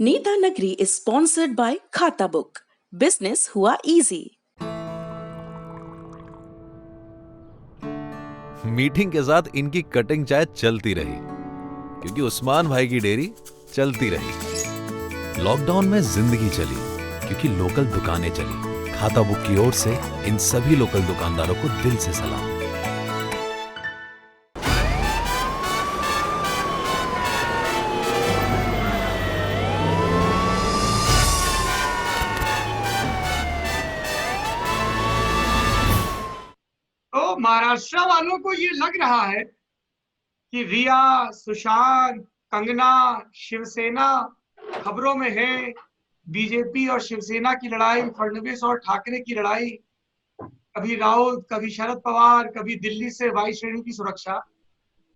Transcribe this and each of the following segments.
नीता नगरी is sponsored by खाता book. Business हुआ इजी। मीटिंग के साथ इनकी कटिंग चाय चलती रही क्योंकि उस्मान भाई की डेयरी चलती रही। लॉकडाउन में जिंदगी चली क्योंकि लोकल दुकानें चली। खाता बुक की ओर से इन सभी लोकल दुकानदारों को दिल से सलाम। तो महाराष्ट्र वालों को ये लग रहा है कि रिया, सुशांत, कंगना, शिवसेना खबरों में है। बीजेपी और शिवसेना की लड़ाई, फडणवीस और ठाकरे की लड़ाई, कभी राउत, कभी शरद पवार, कभी दिल्ली से वायु श्रेणी की सुरक्षा।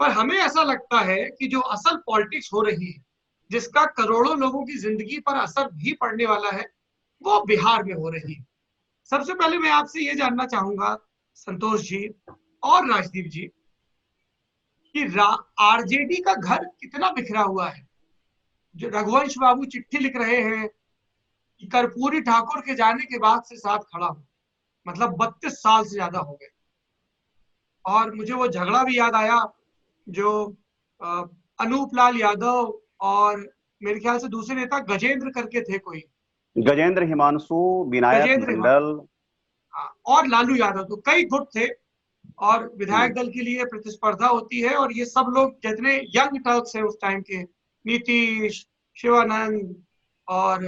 पर हमें ऐसा लगता है कि जो असल पॉलिटिक्स हो रही है, जिसका करोड़ों लोगों की जिंदगी पर असर भी पड़ने वाला है, वो बिहार में हो रही है। सबसे पहले मैं आपसे ये जानना चाहूंगा संतोष जी और राजदीप जी कि आरजेडी का घर कितना बिखरा हुआ है। जो रघुवंश बाबू चिट्ठी लिख रहे हैं कि कर्पूरी ठाकुर के जाने के बाद से साथ खड़ा हूं, मतलब 32 साल से ज्यादा हो गए। और मुझे वो झगड़ा भी याद आया जो अनूप लाल यादव और मेरे ख्याल से दूसरे नेता गजेंद्र करके थे, कोई गजेंद्र, हिमांशु, विनायक मंडल और लालू यादव, तो कई गुट थे। और विधायक दल के लिए प्रतिस्पर्धा होती है और ये सब लोग जितने यंग टर्क्स हैं उस टाइम के, नीतीश, शिवानंद और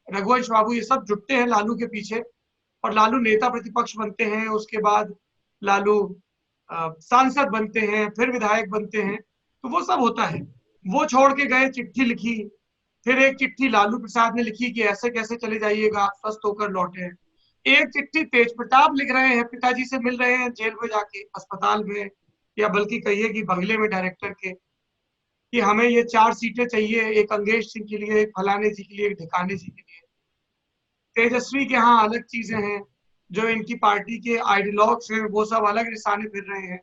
रघुवंश बाबू, ये सब जुटते हैं लालू के पीछे और लालू नेता प्रतिपक्ष बनते हैं। उसके बाद लालू सांसद बनते हैं, फिर विधायक बनते हैं। तो वो सब होता है। वो छोड़ के गए, चिट्ठी लिखी, फिर एक चिट्ठी लालू प्रसाद ने लिखी कि ऐसे कैसे चले जाइएगा, स्वस्थ होकर लौटे। एक चिट्ठी तेज प्रताप लिख रहे हैं, पिताजी से मिल रहे हैं जेल में जाके, अस्पताल में, या बल्कि कहिए कि बंगले में डायरेक्टर के, कि हमें ये 4 सीटें चाहिए, एक अंगेश सिंह के लिए, एक फलाने जी के लिए, एक ढिकाने जी के लिए। तेजस्वी के यहाँ अलग चीजें हैं, जो इनकी पार्टी के आइडियोलॉग्स हैं वो सब अलग रिसाने फिर रहे हैं,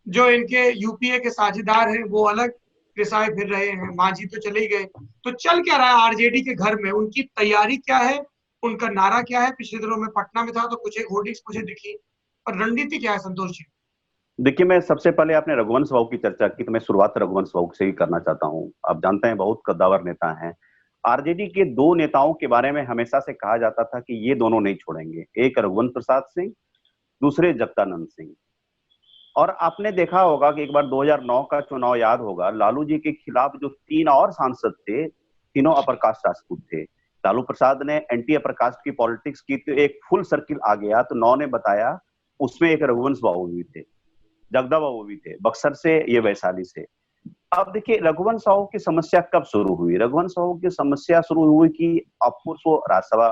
जो इनके यूपीए के साझेदार हैं वो अलग रिसाए फिर रहे हैं। मांझी तो चले ही गए। तो चल क्या रहा है आरजेडी के घर में? उनकी तैयारी क्या है, उनका नारा क्या है? पिछले दिनों में पटना में था तो कुछ एक होर्डिंग्स मुझे दिखी, और रणनीति क्या है संतोष जी? देखिए, मैं सबसे पहले आपने रघुवंश बाबू की चर्चा की तो मैं शुरुआत रघुवंश बाबू से ही करना चाहता हूं। आप जानते हैं बहुत कद्दावर नेता हैं। आरजेडी के 2 नेताओं के बारे में हमेशा से कहा जाता था कि ये दोनों नहीं छोड़ेंगे, एक रघुवंश प्रसाद सिंह, दूसरे जगदानंद सिंह। और आपने देखा होगा कि एक बार 2009 का चुनाव याद होगा, लालू जी के खिलाफ जो 3 और सांसद थे, तीनों अपर कास्ट राजपूत थे। लालू प्रसाद ने एंटी अपर कास्ट की पॉलिटिक्स की तो एक फुल सर्किल आ गया, तो 9 ने बताया, उसमें एक रघुवंश बाबू भी थे, जगदा बाबू भी थे, बक्सर से, ये वैशाली से। अब देखिए, रघुवंश बाबू की समस्या कब शुरू हुई? रघुवंश बाबू की समस्या शुरू हुई कि ऑफकोर्स वो राज्यसभा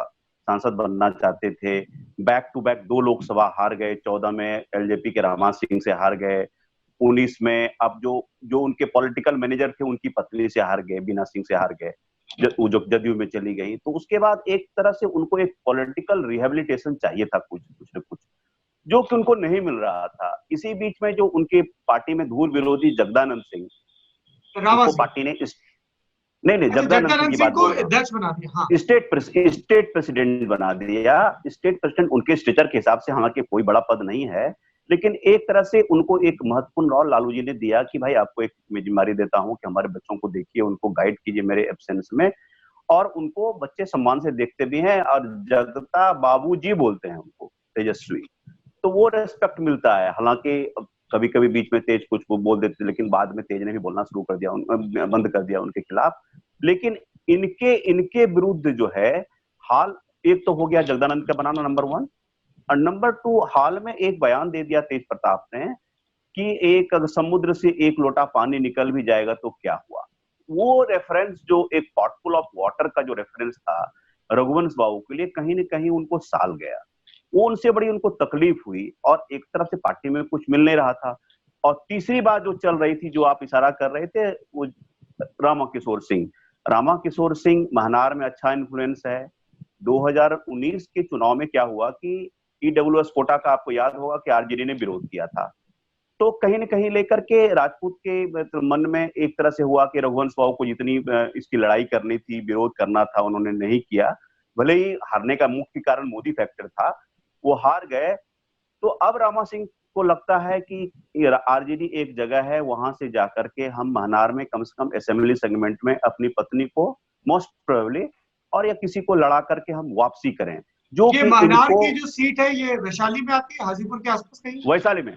सांसद बनना चाहते थे। बैक टू बैक 2 लोकसभा हार गए। 14 में एलजेपी के रामा सिंह से हार गए। 19 में अब जो उनके पॉलिटिकल मैनेजर थे उनकी पत्नी से हार गए, बीना सिंह से हार गए, जो जदयू में चली गई। तो उसके बाद एक तरह से उनको एक पॉलिटिकल रिहेबिलिटेशन चाहिए था, कुछ न कुछ, जो कि उनको नहीं मिल रहा था। इसी बीच में जो उनके पार्टी में धूल विरोधी जगदानंद सिंह, उनको पार्टी ने नहीं जगदानंद सिंह की बात को अध्यक्ष बना दिया। हाँ, स्टेट प्रेसिडेंट बना दिया। स्टेट प्रेसिडेंट उनके स्टेचर के हिसाब से हालांकि कोई बड़ा पद नहीं है, लेकिन एक तरह से उनको एक महत्वपूर्ण रोल लालू जी ने दिया कि भाई आपको एक जिम्मेदारी देता हूं कि हमारे बच्चों को देखिए, उनको गाइड कीजिए मेरे एब्सेंस में। और उनको बच्चे सम्मान से देखते भी हैं और जगता बाबूजी बोलते हैं उनको, तेजस्वी। तो वो रेस्पेक्ट मिलता है। हालांकि कभी कभी बीच में तेज कुछ बोल देते थे, लेकिन बाद में तेज ने भी बोलना शुरू कर दिया, बंद कर दिया उनके खिलाफ। लेकिन इनके विरुद्ध जो है हाल, एक तो हो गया जगदानंद का बनाना नंबर 1, और नंबर 2 हाल में एक बयान दे दिया तेज प्रताप ने कि एक अगर समुद्र से एक लोटा पानी निकल भी जाएगा तो क्या हुआ। वो रेफरेंस, जो एक पॉटफुल ऑफ वाटर का जो रेफरेंस था रघुवंश बाबू के लिए, कहीं ना कहीं उनको साल गया। वो उनसे बड़ी उनको तकलीफ हुई और एक तरफ से पार्टी में कुछ मिल नहीं रहा था। और तीसरी बात जो चल रही थी, जो आप इशारा कर रहे थे, वो रामा किशोर सिंह महनार में अच्छा इन्फ्लुएंस है। 2019 के चुनाव में क्या हुआ कि ईडब्ल्यूएस कोटा का आपको याद होगा कि आरजेडी ने विरोध किया था। तो कहीं न कहीं लेकर के राजपूत के मन में एक तरह से हुआ कि रघुवंश बाबू को जितनी इसकी लड़ाई करनी थी, विरोध करना था, उन्होंने नहीं किया। भले ही हारने का मुख्य कारण मोदी फैक्टर था, वो हार गए। तो अब रामा सिंह को लगता है कि आरजेडी एक जगह है, वहां से जाकर के हम महनार में कम से कम असेंबली सेगमेंट में अपनी पत्नी को मोस्ट प्रोबेबली और या किसी को लड़ा करके हम वापसी करें, जो ये कि महनार इनको की जो सीट है ये वैशाली में आती है, हाजीपुर के आसपास कहीं? वैशाली में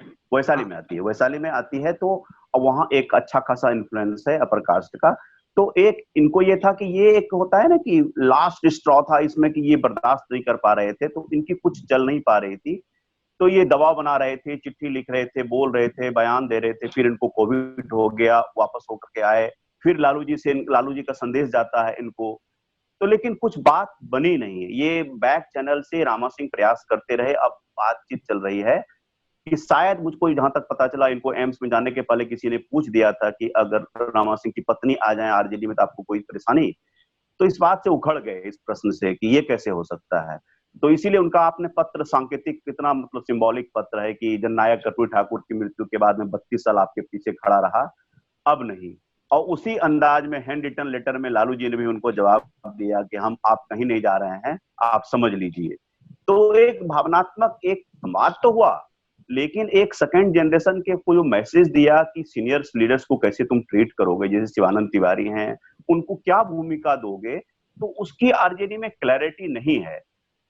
आती है, वैशाली में आती है। तो वहां एक अच्छा खासा इन्फ्लुएंस है अपर कास्ट का। तो एक इनको ये था कि ये एक होता है ना कि लास्ट स्ट्रॉ था इसमें, कि ये बर्दाश्त नहीं कर पा रहे थे, तो इनकी कुछ चल नहीं पा रही थी। तो ये दबाव बना रहे थे, चिट्ठी लिख रहे थे, बोल रहे थे, बयान दे रहे थे। फिर इनको कोविड हो गया, वापस होकर के आए। फिर लालू जी का संदेश जाता है इनको। तो लेकिन कुछ बात बनी नहीं है। ये बैक चैनल से रामा सिंह प्रयास करते रहे। अब बातचीत चल रही है कि शायद, मुझको जहां तक पता चला, इनको एम्स में जाने के पहले किसी ने पूछ दिया था कि अगर रामा सिंह की पत्नी आ जाए आरजेडी में तो आपको कोई परेशानी? तो इस बात से उखड़ गए, इस प्रश्न से कि ये कैसे हो सकता है। तो इसीलिए उनका आपने पत्र सांकेतिक कितना मतलब सिंबॉलिक पत्र है कि जननायक कर्पूरी ठाकुर की मृत्यु के बाद में 32 साल आपके पीछे खड़ा रहा, अब नहीं। और उसी अंदाज में हैंड रिटन लेटर में लालू जी ने भी उनको जवाब दिया कि हम आप कहीं नहीं जा रहे हैं, आप समझ लीजिए। तो एक भावनात्मक एक संवाद तो हुआ, लेकिन एक सेकंड जनरेशन के को जो मैसेज दिया कि सीनियर्स लीडर्स को कैसे तुम ट्रीट करोगे, जैसे शिवानंद तिवारी हैं, उनको क्या भूमिका दोगे, तो उसकी आरजेडी में क्लैरिटी नहीं है।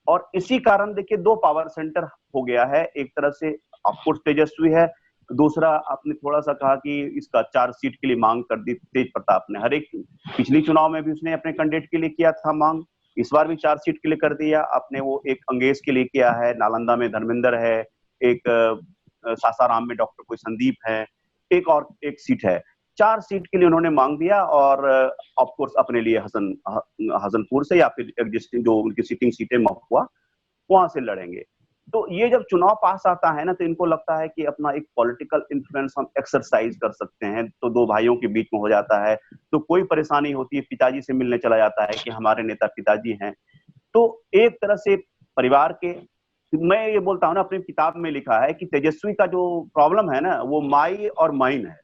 और इसी कारण देखिए दो पावर सेंटर हो गया है। एक तरह से ऑफकोर्स तेजस्वी है, दूसरा आपने थोड़ा सा कहा कि इसका 4 सीट के लिए मांग कर दी तेज प्रताप ने। हर एक पिछली चुनाव में भी उसने अपने कैंडिडेट के लिए किया था मांग, इस बार भी 4 सीट के लिए कर दिया आपने। वो एक अंगेज के लिए किया है, नालंदा में धर्मेंद्र है, एक सासाराम में डॉक्टर कोई संदीप है, एक सीट है। 4 सीट के लिए उन्होंने मांग दिया। और ऑफ कोर्स अपने लिए हसनपुर से या फिर एग्जिस्टिंग जो उनकी सिटिंग सीटें महुआ, वहां से लड़ेंगे। तो ये जब चुनाव पास आता है ना, तो इनको लगता है कि अपना एक पॉलिटिकल इन्फ्लुएंस हम एक्सरसाइज कर सकते हैं। तो दो भाइयों के बीच में हो जाता है, तो कोई परेशानी होती है, पिताजी से मिलने चला जाता है कि हमारे नेता पिताजी हैं। तो एक तरह से परिवार के, मैं ये बोलता हूँ ना, अपनी किताब में लिखा है कि तेजस्वी का जो प्रॉब्लम है ना, वो माई और माइन है।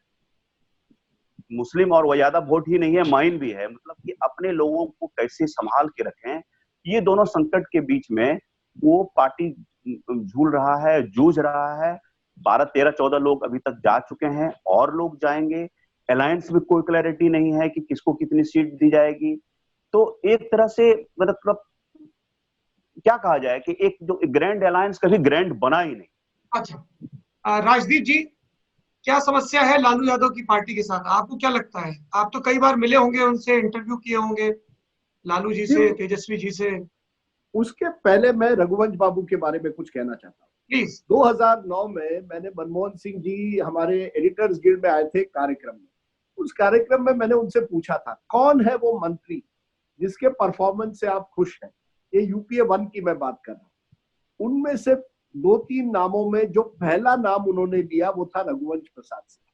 मुस्लिम और वो ज्यादा वोट ही नहीं है, माइन भी है। मतलब कि अपने लोगों को कैसे संभाल के रखें, ये दोनों संकट के बीच में वो पार्टी झूल रहा है, जूझ रहा है। 12, 13, 14 लोग अभी तक जा चुके हैं, और लोग जाएंगे। अलायंस में कोई क्लैरिटी नहीं है कि किसको कितनी सीट दी जाएगी। तो एक तरह से मतलब क्या कहा जाए कि एक जो ग्रैंड अलायंस कभी ग्रैंड बना ही नहीं। अच्छा, राजदीप जी, क्या समस्या है लालू यादव की पार्टी के साथ? आपको क्या लगता है? आप तो कई बार मिले होंगे उनसे, इंटरव्यू किए होंगे लालू जी से, तेजस्वी जी से। उसके पहले मैं रघुवंश बाबू के बारे में कुछ कहना चाहता हूँ। प्लीज। 2009 में मैंने मनमोहन सिंह जी हमारे एडिटर्स गिल्ड में आए थे कार्यक्रम में। उस कार्यक्रम में मैंने उनसे पूछा था, कौन है वो मंत्री जिसके परफॉर्मेंस से आप खुश हैं? ये यूपीए 1 की मैं बात कर रहा हूँ। उनमें से 2-3 नामों में जो पहला नाम उन्होंने लिया वो था रघुवंश प्रसाद सिंह।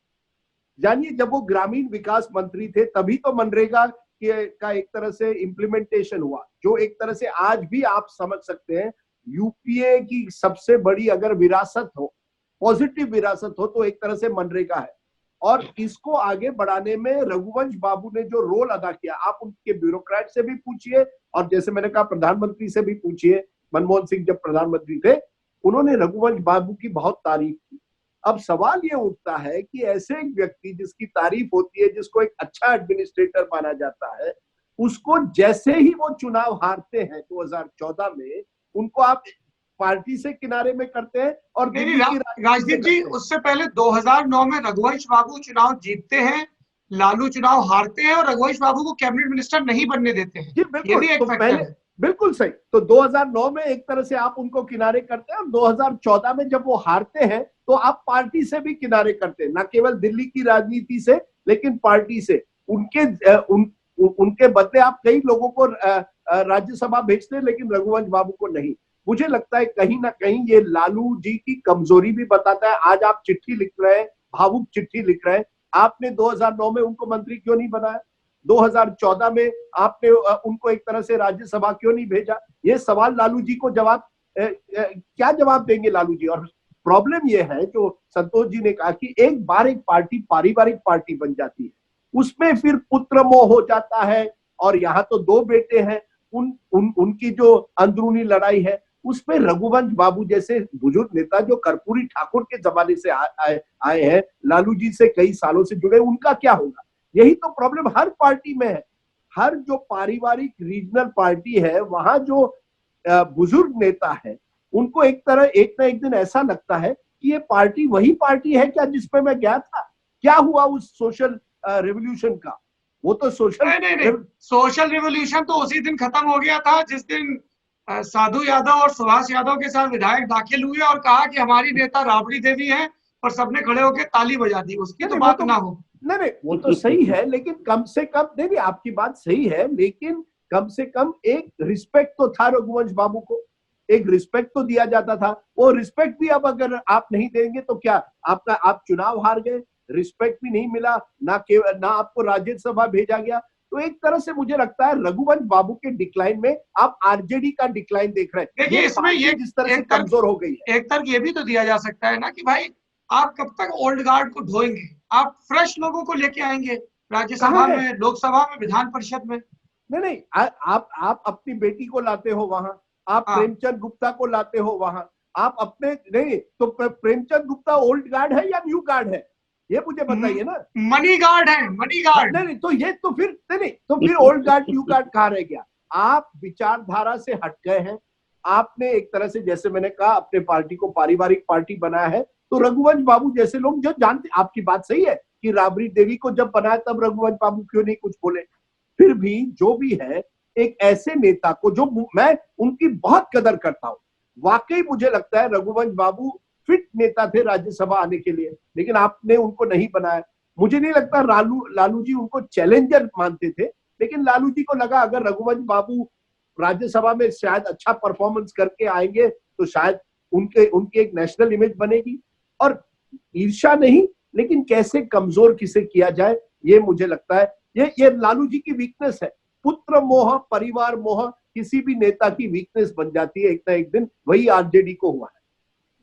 जानिए, जब वो ग्रामीण विकास मंत्री थे तभी तो मनरेगा का एक तरह से इम्प्लीमेंटेशन हुआ, जो एक तरह से आज भी आप समझ सकते हैं यूपीए की सबसे बड़ी अगर विरासत हो, पॉजिटिव विरासत हो, तो एक तरह से मनरेगा है। और इसको आगे बढ़ाने में रघुवंश बाबू ने जो रोल अदा किया, आप उनके ब्यूरोक्रेट से भी पूछिए, और जैसे मैंने कहा प्रधानमंत्री से भी पूछिए। मनमोहन सिंह जब प्रधानमंत्री थे, उन्होंने रघुवंश बाबू की बहुत तारीफ की। अब सवाल ये उठता है कि ऐसे एक व्यक्ति जिसकी तारीफ होती है, जिसको एक अच्छा एडमिनिस्ट्रेटर माना जाता है, उसको जैसे ही वो चुनाव हारते हैं 2014 में, उनको आप पार्टी से किनारे में करते हैं। और राजदीप जी, उससे पहले 2009 में रघुवंश बाबू चुनाव जीतते हैं, लालू चुनाव हारते हैं, और रघुवंश बाबू को कैबिनेट मिनिस्टर नहीं बनने देते हैं। जी बिल्कुल, ये भी एक फैक्टर है। बिल्कुल सही। तो 2009 में एक तरह से आप उनको किनारे करते हैं, और 2014 में जब वो हारते हैं तो आप पार्टी से भी किनारे करते हैं, न केवल दिल्ली की राजनीति से, लेकिन पार्टी से। उनके बदले आप कई लोगों को राज्यसभा भेजते हैं, लेकिन रघुवंश बाबू को नहीं। मुझे लगता है कहीं ना कहीं ये लालू जी की कमजोरी भी बताता है। आज आप चिट्ठी लिख रहे हैं, भावुक चिट्ठी लिख रहे हैं। आपने 2009 में उनको मंत्री क्यों नहीं बनाया? 2014 में आपने उनको एक तरह से राज्यसभा क्यों नहीं भेजा? ये सवाल लालू जी को क्या जवाब देंगे लालू जी? और प्रॉब्लम ये है जो संतोष जी ने कहा कि एक बार एक पार्टी पारिवारिक पार्टी बन जाती है, उसमें फिर पुत्र मोह हो जाता है। और यहाँ तो दो बेटे हैं, उनकी जो अंदरूनी लड़ाई है उसमें रघुवंश बाबू जैसे बुजुर्ग नेता जो कर्पूरी ठाकुर के जमाने से आए हैं, लालू जी से कई सालों से जुड़े, उनका क्या होगा? यही तो प्रॉब्लम हर पार्टी में है। हर जो पारिवारिक रीजनल पार्टी है वहां जो बुजुर्ग नेता है उनको एक ना एक दिन ऐसा लगता है कि ये पार्टी वही पार्टी है क्या जिसमें मैं गया था? क्या हुआ उस सोशल रेवोल्यूशन का? वो तो सोशल रेवोल्यूशन तो उसी दिन खत्म हो गया था जिस दिन साधु यादव और सुभाष यादव के साथ विधायक दाखिल हुए और कहा कि हमारी नेता राबड़ी देवी है, और सबने खड़े होकर ताली बजा दी। उसकी तो बात ना हो। नहीं, वो तो सही है, लेकिन कम से कम नहीं, आपकी बात सही है, लेकिन कम से कम एक रिस्पेक्ट तो था रघुवंश बाबू को, एक रिस्पेक्ट तो दिया जाता था। वो रिस्पेक्ट भी अब अगर आप नहीं देंगे तो क्या आप चुनाव हार गए, रिस्पेक्ट भी नहीं मिला, ना आपको राज्यसभा भेजा गया। तो एक तरह से मुझे लगता है रघुवंश बाबू के डिक्लाइन में आप आरजेडी का डिक्लाइन देख रहे हैं। देखिए, इसमें ये जिस तरह से कमजोर हो गई है, एक तर्क ये भी तो दिया जा सकता है ना कि भाई आप कब तक ओल्ड गार्ड को ढोएंगे? आप फ्रेश लोगों को लेके आएंगे राज्यसभा में, लोकसभा में, विधान परिषद में। नहीं, आप अपनी बेटी को लाते हो वहां, आप प्रेमचंद गुप्ता को लाते हो वहां, आप अपने नहीं तो प्रेमचंद गुप्ता ओल्ड गार्ड है या न्यू गार्ड है, ये मुझे बताइए ना। मनी गार्ड है, मनी गार्ड। नहीं, तो ये तो फिर नहीं, तो फिर ओल्ड गार्ड न्यू गार्ड कहाँ रह गया? आप विचारधारा से हट गए हैं। आपने एक तरह से, जैसे मैंने कहा, अपने पार्टी को पारिवारिक पार्टी बनाया है। तो रघुवंश बाबू जैसे लोग जो जानते, आपकी बात सही है कि राबड़ी देवी को जब बनाया तब रघुवंश बाबू क्यों नहीं कुछ बोले। फिर भी जो भी है, एक ऐसे नेता को जो मैं उनकी बहुत कदर करता हूं, वाकई मुझे लगता है रघुवंश बाबू फिट नेता थे राज्यसभा आने के लिए, लेकिन आपने उनको नहीं बनाया। मुझे नहीं लगता लालू जी उनको चैलेंजर मानते थे, लेकिन लालू जी को लगा अगर रघुवंश बाबू राज्यसभा में शायद अच्छा परफॉर्मेंस करके आएंगे तो शायद उनकी एक नेशनल इमेज बनेगी। और ईर्ष्या नहीं, लेकिन कैसे कमजोर किसे किया जाए, ये मुझे लगता है ये लालू जी की वीकनेस है। पुत्र मोह, परिवार मोह किसी भी नेता की वीकनेस बन जाती है एक ना एक दिन। वही आरजेडी को हुआ है।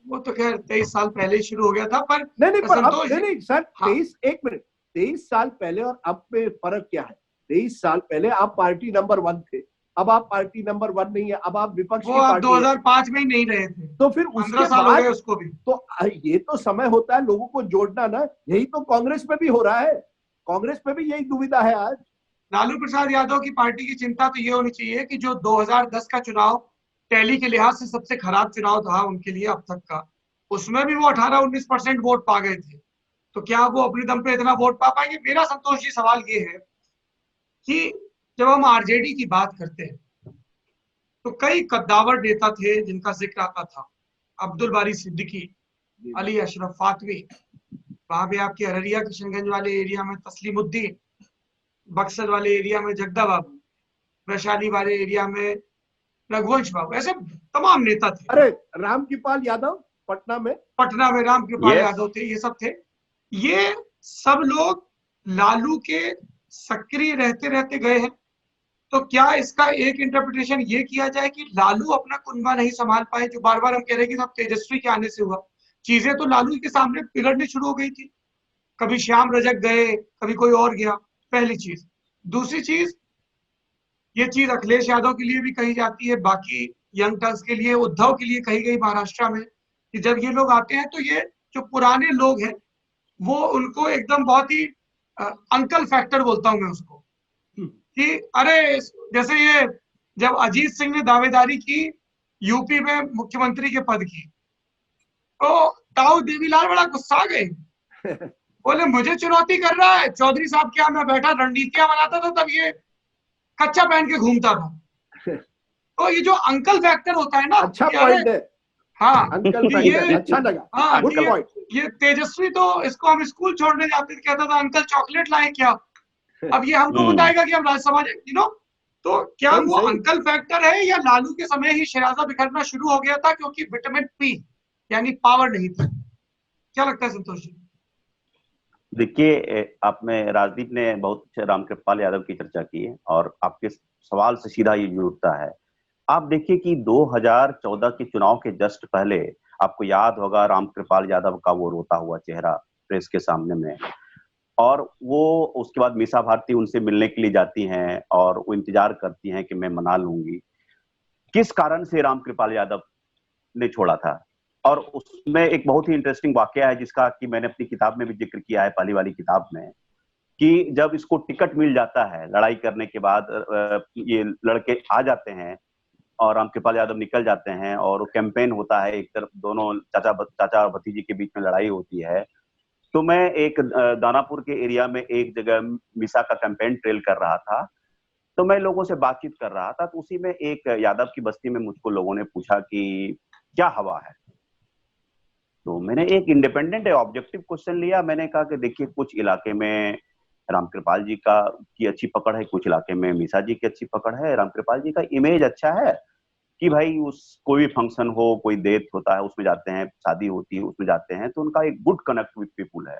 वो तो खैर 23 साल पहले ही शुरू हो गया था, पर नहीं सर, 23 साल पहले और अब में फर्क क्या है? 23 साल पहले आप पार्टी नंबर 1 थे, अब आप पार्टी नंबर 1 नहीं है, अब आप विपक्ष की पार्टी। 2005 में ही नहीं रहे थे, तो फिर उसके साल हो गए उसको भी। तो ये तो समय होता है लोगों को जोड़ना ना। यही तो कांग्रेस में भी हो रहा है, कांग्रेस में भी यही दुविधा है आज। लालू प्रसाद यादव की पार्टी की चिंता तो ये होनी चाहिए कि जो 2010 का चुनाव टैली के लिहाज से सबसे खराब चुनाव था उनके लिए अब तक का, उसमें भी वो 18-19% वोट पा गए थे। तो क्या वो अपने दम पे इतना वोट पा पाएंगे? मेरा संतोष जी सवाल ये है कि जब हम आरजेडी की बात करते हैं तो कई कद्दावर नेता थे जिनका जिक्र आता था। अब्दुल बारी सिद्दीकी, अली अशरफ फातवी, वहां पे आपके अररिया किशनगंज वाले एरिया में तस्लीमुद्दीन, बक्सर वाले एरिया में जगदा बाबू, वैशाली वाले एरिया में रघुवंश बाबू, ऐसे तमाम नेता थे। अरे रामकृपाल यादव पटना में रामकृपाल यादव थे, ये सब थे। ये सब लोग लालू के सक्रिय रहते रहते गए हैं। तो क्या इसका एक इंटरप्रिटेशन ये किया जाए कि लालू अपना कुनबा नहीं संभाल पाए, जो बार बार हम कह रहे हैं कि सब तेजस्वी के आने से हुआ। चीजें तो लालू के सामने बिगड़नी शुरू हो गई थी, कभी श्याम रजक गए, कभी कोई और गया, पहली चीज। दूसरी चीज, ये चीज अखिलेश यादव के लिए भी कही जाती है, बाकी यंग टर्स के लिए, उद्धव के लिए कही गई महाराष्ट्र में, कि जब ये लोग आते हैं तो ये जो पुराने लोग हैं वो उनको एकदम बहुत ही अंकल फैक्टर बोलता हूं मैं उसको, कि अरे जैसे ये जब अजीत सिंह ने दावेदारी की यूपी में मुख्यमंत्री के पद की, तो ताऊ देवीलाल बड़ा गुस्सा गए, बोले मुझे चुनौती कर रहा है चौधरी साहब, क्या मैं बैठा रणनीतियां बनाता था तब ये कच्चा पहन के घूमता था। तो ये जो अंकल फैक्टर होता है ना, अच्छा पॉइंट है। हाँ, अंकल फैक्टर अच्छा लगा। हाँ, ये तेजस्वी तो इसको हम स्कूल छोड़ने जाते थे, कहता था अंकल चॉकलेट लाए क्या, अब ये हमको बताएगा कि हम राज्यसभा तो क्या वो अंकल फैक्टर है या लालू के समय ही शराजा बिखरना शुरू हो गया था क्योंकि विटामिन पी यानी पावर नहीं था? क्या लगता है संतोष जी? देखिए, आपने राजदीप ने बहुत रामकृपाल यादव की चर्चा की है और आपके सवाल से सीधा ये जुड़ता है। आप देखिए कि 2014 के चुनाव के जस्ट पहले आपको याद होगा रामकृपाल यादव का वो रोता हुआ चेहरा प्रेस के सामने में, और वो उसके बाद मीसा भारती उनसे मिलने के लिए जाती हैं और वो इंतजार करती हैं कि मैं मना लूंगी। किस कारण से रामकृपाल यादव ने छोड़ा था? और उसमें एक बहुत ही इंटरेस्टिंग वाकया है जिसका कि मैंने अपनी किताब में भी जिक्र किया है, पहली वाली किताब में, कि जब इसको टिकट मिल जाता है लड़ाई करने के बाद, ये लड़के आ जाते हैं और रामकृपाल यादव निकल जाते हैं और कैंपेन होता है, एक तरफ दोनों चाचा और भतीजी के बीच में लड़ाई होती है। तो मैं एक दानापुर के एरिया में एक जगह मीसा का कैंपेन ट्रेल कर रहा था, तो मैं लोगों से बातचीत कर रहा था, तो उसी में एक यादव की बस्ती में मुझको लोगों ने पूछा कि क्या हवा है। तो मैंने एक इंडिपेंडेंट ऑब्जेक्टिव क्वेश्चन लिया। मैंने कहा कि देखिए, कुछ इलाके में रामकृपाल जी की अच्छी पकड़ है, कुछ इलाके में मीसा जी की अच्छी पकड़ है। रामकृपाल जी का इमेज अच्छा है कि भाई कोई भी फंक्शन हो, कोई डेथ होता है उसमें जाते हैं, शादी होती है उसमें जाते हैं, तो उनका एक गुड कनेक्ट विद पीपुल है।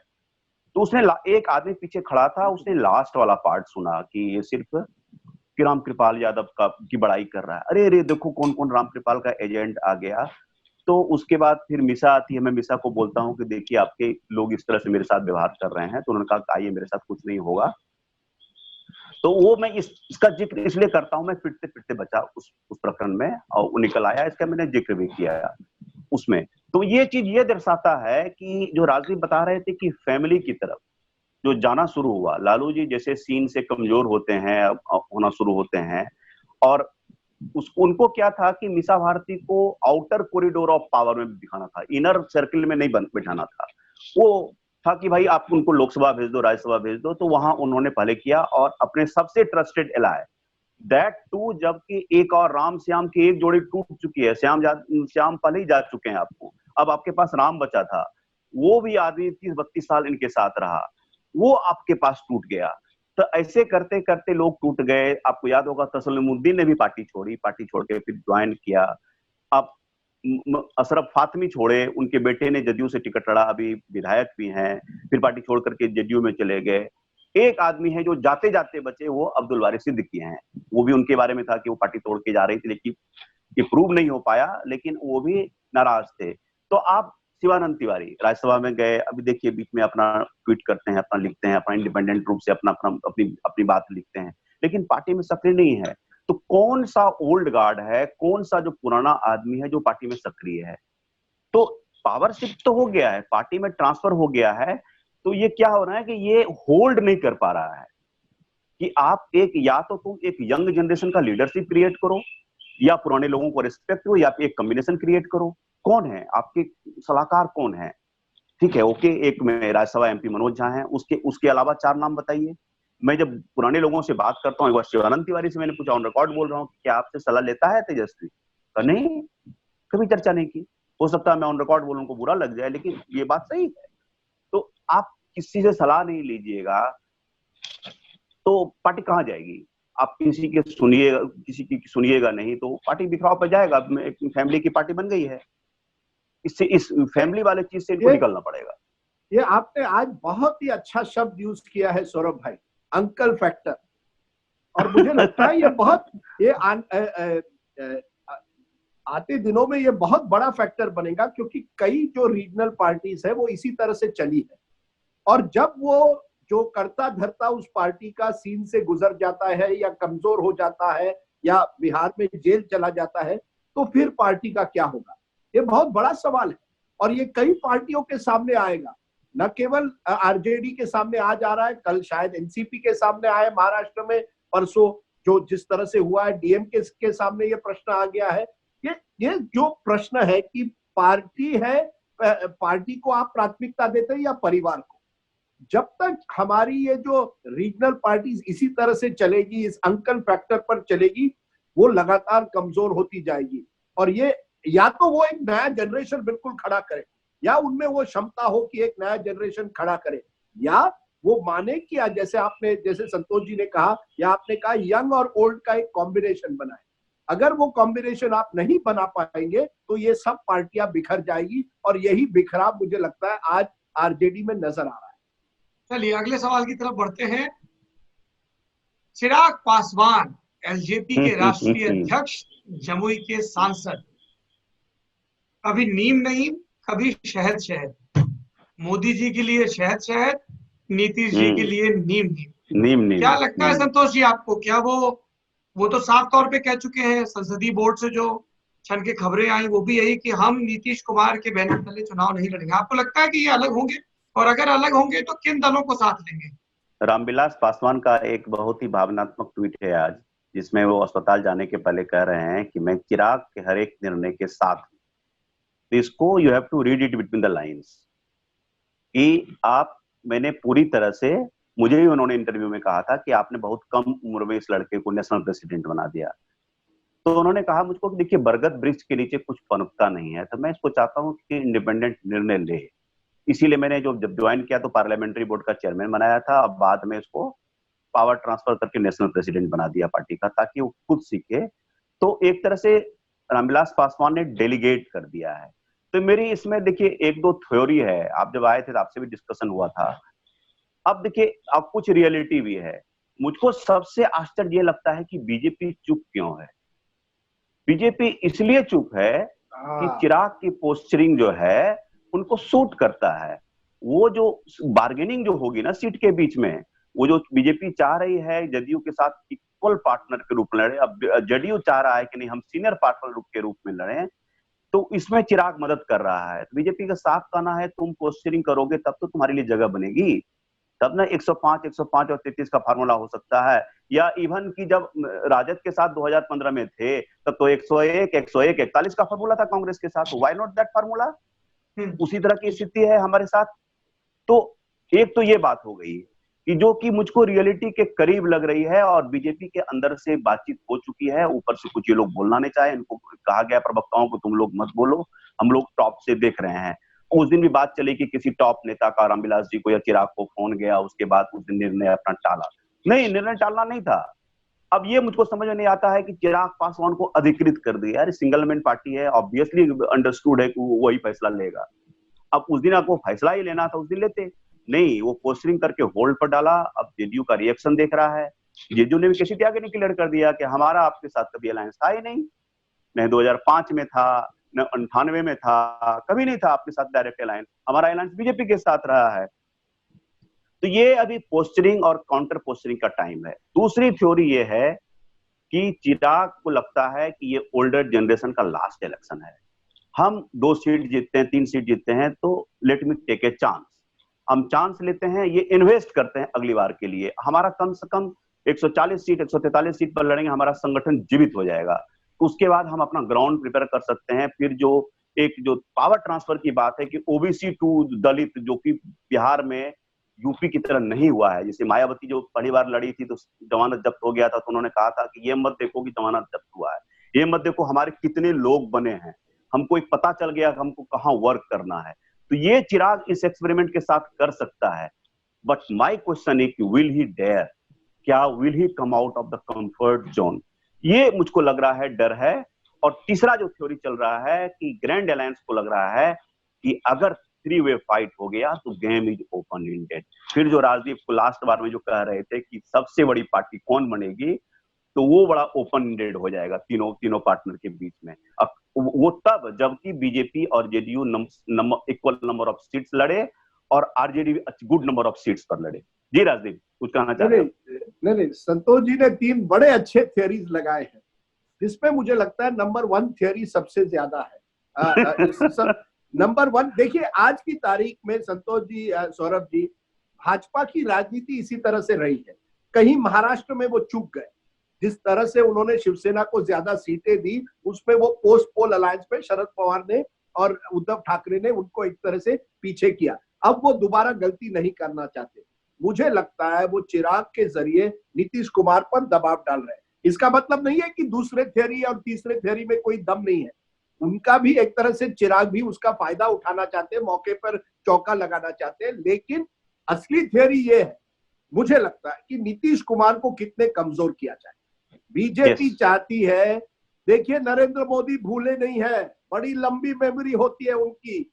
तो उसने एक आदमी पीछे खड़ा था, उसने लास्ट वाला पार्ट सुना कि ये सिर्फ कि रामकृपाल यादव की बड़ाई कर रहा है। अरे अरे देखो कौन कौन रामकृपाल का एजेंट आ गया। तो उसके बाद फिर मीसा आती है, मैं मीसा को बोलता हूँ कि देखिए आपके लोग इस तरह से मेरे साथ व्यवहार कर रहे हैं। तो उन्होंने कहा आइए, मेरे साथ कुछ नहीं होगा। तो वो मैं इसका जिक्र इसलिए करता हूँ, मैं पिटते पिटते बचा उस प्रकरण में, और वो निकल आया, इसका मैंने जिक्र भी किया उसमें। तो ये चीज ये दर्शाता है कि जो राजदीप बता रहे थे कि फैमिली की तरफ जो जाना शुरू हुआ, लालू जी जैसे सीन से कमजोर होते हैं, होना शुरू होते हैं, और उनको क्या था कि मीसा भारती को आउटर कॉरिडोर ऑफ पावर में दिखाना था, इनर सर्किल में नहीं बिठाना था। वो था कि भाई आप उनको लोकसभा भेज दो, राज्यसभा भेज दो। तो वहां उन्होंने पहले किया, और अपने सबसे ट्रस्टेड एलाय दैट टू, जबकि एक और राम श्याम की एक जोड़ी टूट चुकी है, श्याम पहले ही जा चुके हैं आपको, अब आपके पास राम बचा था, वो भी आदमी 30-32 साल इनके साथ रहा, वो आपके पास टूट गया। तो ऐसे करते करते लोग टूट गए। आपको याद होगा तसलीमुद्दीन ने भी पार्टी छोड़ी, पार्टी छोड़ के फिर ज्वाइन किया। अब अशरफ फातमी छोड़े, उनके बेटे ने जदयू से टिकट लड़ा, अभी विधायक भी हैं, फिर पार्टी छोड़ करके जदयू में चले गए। एक आदमी है जो जाते जाते बचे, वो अब्दुल वारिस सिद्दीकी हैं। वो भी उनके बारे में था कि वो पार्टी तोड़ के जा रही थी, लेकिन ये प्रूव नहीं हो पाया, लेकिन वो भी नाराज थे। तो आप शिवानंद तिवारी राज्यसभा में गए, अभी देखिए बीच में अपना ट्वीट करते हैं, अपना लिखते हैं, अपना इंडिपेंडेंट रूप से अपनी बात लिखते हैं, लेकिन पार्टी में सक्रिय नहीं है। तो कौन सा ओल्ड गार्ड है, कौन सा जो पुराना आदमी है जो पार्टी में सक्रिय है? तो पावर शिफ्ट तो हो गया है, पार्टी में ट्रांसफर हो गया है। तो ये क्या हो रहा है कि ये होल्ड नहीं कर पा रहा है कि आप या तो तुम एक यंग जनरेशन का लीडरशिप क्रिएट करो, या पुराने लोगों को रिस्पेक्ट करो, या एक कॉम्बिनेशन क्रिएट करो। कौन है आपके सलाहकार, कौन है? ठीक है, ओके, एक में राज्यसभा एमपी मनोज झा हैं, उसके अलावा 4 नाम बताइए। मैं जब पुराने लोगों से बात करता हूँ, एक बार शिवानंद तिवारी से मैंने पूछा, ऑन रिकॉर्ड बोल रहा हूँ, क्या आपसे सलाह लेता है तेजस्वी? नहीं, कभी चर्चा नहीं की। हो सकता है मैं ऑन रिकॉर्ड बोलूं, उनको बुरा लग जाए, लेकिन ये बात सही है। तो आप किसी से सलाह नहीं लीजिएगा तो पार्टी कहां जाएगी? आप किसी की सुनिएगा नहीं तो पार्टी बिखराव पर जाएगा। एक फैमिली की पार्टी बन गई है, इस फैमिली वाले चीज से इनको निकलना पड़ेगा। ये आपने आज बहुत ही अच्छा शब्द यूज किया है सौरभ भाई, अंकल फैक्टर। और मुझे लगता है आते दिनों में ये बहुत बड़ा फैक्टर बनेगा, क्योंकि कई जो रीजनल पार्टीज है वो इसी तरह से चली है, और जब वो जो करता धरता उस पार्टी का सीन से गुजर जाता है, या कमजोर हो जाता है, या बिहार में जेल चला जाता है, तो फिर पार्टी का क्या होगा? ये बहुत बड़ा सवाल है, और ये कई पार्टियों के सामने आएगा। न केवल आरजेडी के सामने आ जा रहा है, कल शायद एनसीपी के सामने आए महाराष्ट्र में, परसों जो जिस तरह से हुआ है डीएमके के सामने ये प्रश्न आ गया है। ये जो प्रश्न है कि पार्टी है, पार्टी को आप प्राथमिकता देते हैं या परिवार को? जब तक हमारी ये जो रीजनल पार्टीज इसी तरह से चलेगी, इस अंकल फैक्टर पर चलेगी, वो लगातार कमजोर होती जाएगी। और ये या तो वो एक नया जनरेशन बिल्कुल खड़ा करे, या उनमें वो क्षमता हो कि एक नया जनरेशन खड़ा करे, या वो माने कि जैसे संतोष जी ने कहा, या आपने कहा यंग और ओल्ड का एक कॉम्बिनेशन बनाए। अगर वो कॉम्बिनेशन आप नहीं बना पाएंगे तो ये सब पार्टियां बिखर जाएगी, और यही बिखराव मुझे लगता है आज आरजेडी में नजर आ रहा है। चलिए अगले सवाल की तरफ बढ़ते हैं। चिराग पासवान एलजेपी के राष्ट्रीय अध्यक्ष, जमुई के सांसद, कभी नीम नहीं, कभी शहद शहद। मोदी जी के लिए शहद शहद, नीतीश जी के लिए नीम नीम। नीम नीम। क्या लगता है संतोष जी आपको, क्या वो तो साफ तौर पे कह चुके हैं, संसदीय बोर्ड से जो छन के खबरें आई वो भी यही कि हम नीतीश कुमार के बैनर तले चुनाव नहीं लड़ेंगे। आपको लगता है कि ये अलग होंगे, और अगर अलग होंगे तो किन दलों को साथ लेंगे? रामविलास पासवान का एक बहुत ही भावनात्मक ट्वीट है आज, जिसमें वो अस्पताल जाने के पहले कह रहे हैं कि मैं चिराग के हर एक निर्णय के साथ हूं। तो इसको you have to read it between the lines कि मैंने पूरी तरह से, मुझे भी उन्होंने इंटरव्यू में कहा था कि आपने बहुत कम उम्र में इस लड़के को नेशनल प्रेसिडेंट बना दिया। तो उन्होंने कहा मुझको कि देखिए बरगद वृक्ष के नीचे कुछ पनपता नहीं है, तो मैं इसको चाहता हूँ कि इंडिपेंडेंट निर्णय ले। इसीलिए मैंने जब ज्वाइन किया तो पार्लियामेंट्री बोर्ड का चेयरमैन बनाया था, अब बाद में इसको पावर ट्रांसफर करके नेशनल प्रेसिडेंट बना दिया पार्टी का, ताकि वो खुद सीखे। तो एक तरह से रामविलास पासवान ने डेलीगेट कर दिया है। तो मेरी इसमें देखिए एक दो थ्योरी है, आप जब आए थे तो आपसे भी डिस्कशन हुआ था। अब देखिए अब कुछ रियलिटी भी है। मुझको सबसे आश्चर्य ये लगता है कि बीजेपी चुप क्यों है। बीजेपी इसलिए चुप है कि चिराग की पोस्चरिंग जो है उनको सूट करता है। वो जो बार्गेनिंग जो होगी ना सीट के बीच में, वो जो बीजेपी चाह रही है जदयू के साथ इक्वल पार्टनर के रूप में लड़े, अब जदयू चाह रहा है कि नहीं हम सीनियर पार्टनर के रूप में लड़े, तो इसमें चिराग मदद कर रहा है। बीजेपी का साफ कहना है तुम पोस्चरिंग करोगे तब तो तुम्हारे लिए जगह बनेगी, तब ना 105 और 33 का फार्मूला हो सकता है। या इवन की जब राजद के साथ 2015 में थे तब तो 101 41 का फार्मूला था कांग्रेस के साथ, व्हाई नॉट दैट फार्मूला। उसी तरह की स्थिति है हमारे साथ। तो एक तो ये बात हो गई कि जो कि मुझको रियलिटी के करीब लग रही है, और बीजेपी के अंदर से बातचीत हो चुकी है, ऊपर से कुछ ये लोग बोलना नहीं चाहे, इनको कहा गया प्रवक्ताओं को तुम लोग मत बोलो, हम लोग टॉप से देख रहे हैं। उस दिन भी बात चली कि किसी टॉप नेता का रामविलास जी को या चिराग को फोन गया, उसके बाद उस दिन निर्णय अपना टाला। नहीं, निर्णय टालना नहीं था। अब ये मुझको समझ में नहीं आता है कि चिराग पासवान को अधिकृत कर दिया। यार सिंगल पार्टी है, ऑब्वियसली अंडरस्टूड है कि वो वही फैसला लेगा। अब उस दिन आपको फैसला ही लेना था, उस दिन लेते नहीं, वो पोस्टरिंग करके होल्ड पर डाला। अब जेडीयू का रिएक्शन देख रहा है। जेडीयू ने भी कैसे त्याग नहीं क्लियर कर दिया कि हमारा आपके साथ कभी अलायंस था ही नहीं, न 2005 में था, न 98 में था, कभी नहीं था आपके साथ डायरेक्ट अलायंस। हमारा अलायंस बीजेपी के साथ रहा है। तो ये अभी पोस्टरिंग और काउंटर पोस्टरिंग का टाइम है। दूसरी थ्योरी ये है कि चिराग को लगता है कि ये ओल्डर जनरेशन का लास्ट इलेक्शन है। हम 2 सीट जीतते हैं, 3 सीट जीतते हैं, तो let me take a chance. हम चांस लेते हैं, ये इन्वेस्ट करते हैं अगली बार के लिए। हमारा कम से कम 140 सीट 143 सीट पर लड़ेंगे, हमारा संगठन जीवित हो जाएगा। उसके बाद हम अपना ग्राउंड प्रिपेयर कर सकते हैं। फिर जो पावर ट्रांसफर की बात है कि ओबीसी टू दलित, जो कि बिहार में यूपी की तरह नहीं हुआ है। जैसे मायावती जो पहली बार लड़ी थी तो जमानत जब्त हो गया था, तो उन्होंने कहा था कि ये मत देखो कि जमानत जब्त हुआ है, ये मत देखो हमारे कितने लोग बने हैं, हमको एक पता चल गया कि हमको कहाँ वर्क करना है। तो ये चिराग इस एक्सपेरिमेंट के साथ कर सकता है। But my question is will he dare, क्या will he come out of the comfort zone, ये मुझको लग रहा है, डर है। और तीसरा जो थ्योरी चल रहा है कि ग्रैंड अलायंस को लग रहा है कि अगर 3 वे फाइट हो गया तो गेम इज ओपन एंडेड। फिर जो राजदीप को लास्ट बार में जो कह रहे थे कि सबसे बड़ी पार्टी कौन बनेगी, तो वो बड़ा ओपन एंडेड हो जाएगा तीनों पार्टनर के बीच में। अब वो तब जबकि बीजेपी और JDU equal number of seats लड़े और RJD good number of seats पर लड़े। जी राजदीप कुछ कहना चाह रहे हैं? नहीं, संतोष जी ने 3 बड़े अच्छे थियरीज लगाए हैं, जिसमें मुझे लगता है नंबर 1 थियरी सबसे ज्यादा है। नंबर 1 देखिए, आज की तारीख में संतोष जी, सौरभ जी, भाजपा की राजनीति इसी तरह से रही है। कहीं महाराष्ट्र में वो चूक गए, जिस तरह से उन्होंने शिवसेना को ज्यादा सीटें दी, उसमें वो पोस्ट पोल अलायंस में शरद पवार ने और उद्धव ठाकरे ने उनको एक तरह से पीछे किया। अब वो दोबारा गलती नहीं करना चाहते। मुझे लगता है वो चिराग के जरिए नीतीश कुमार पर दबाव डाल रहे हैं। इसका मतलब नहीं है कि दूसरे थियरी और तीसरे थियरी में कोई दम नहीं है, उनका भी एक तरह से चिराग भी उसका फायदा उठाना चाहते हैं, मौके पर चौका लगाना चाहते हैं। लेकिन असली थियरी ये है, मुझे लगता है कि नीतीश कुमार को कितने कमजोर किया जाए। बीजेपी चाहती है, देखिए नरेंद्र मोदी भूले नहीं है, बड़ी लंबी मेमोरी होती है उनकी,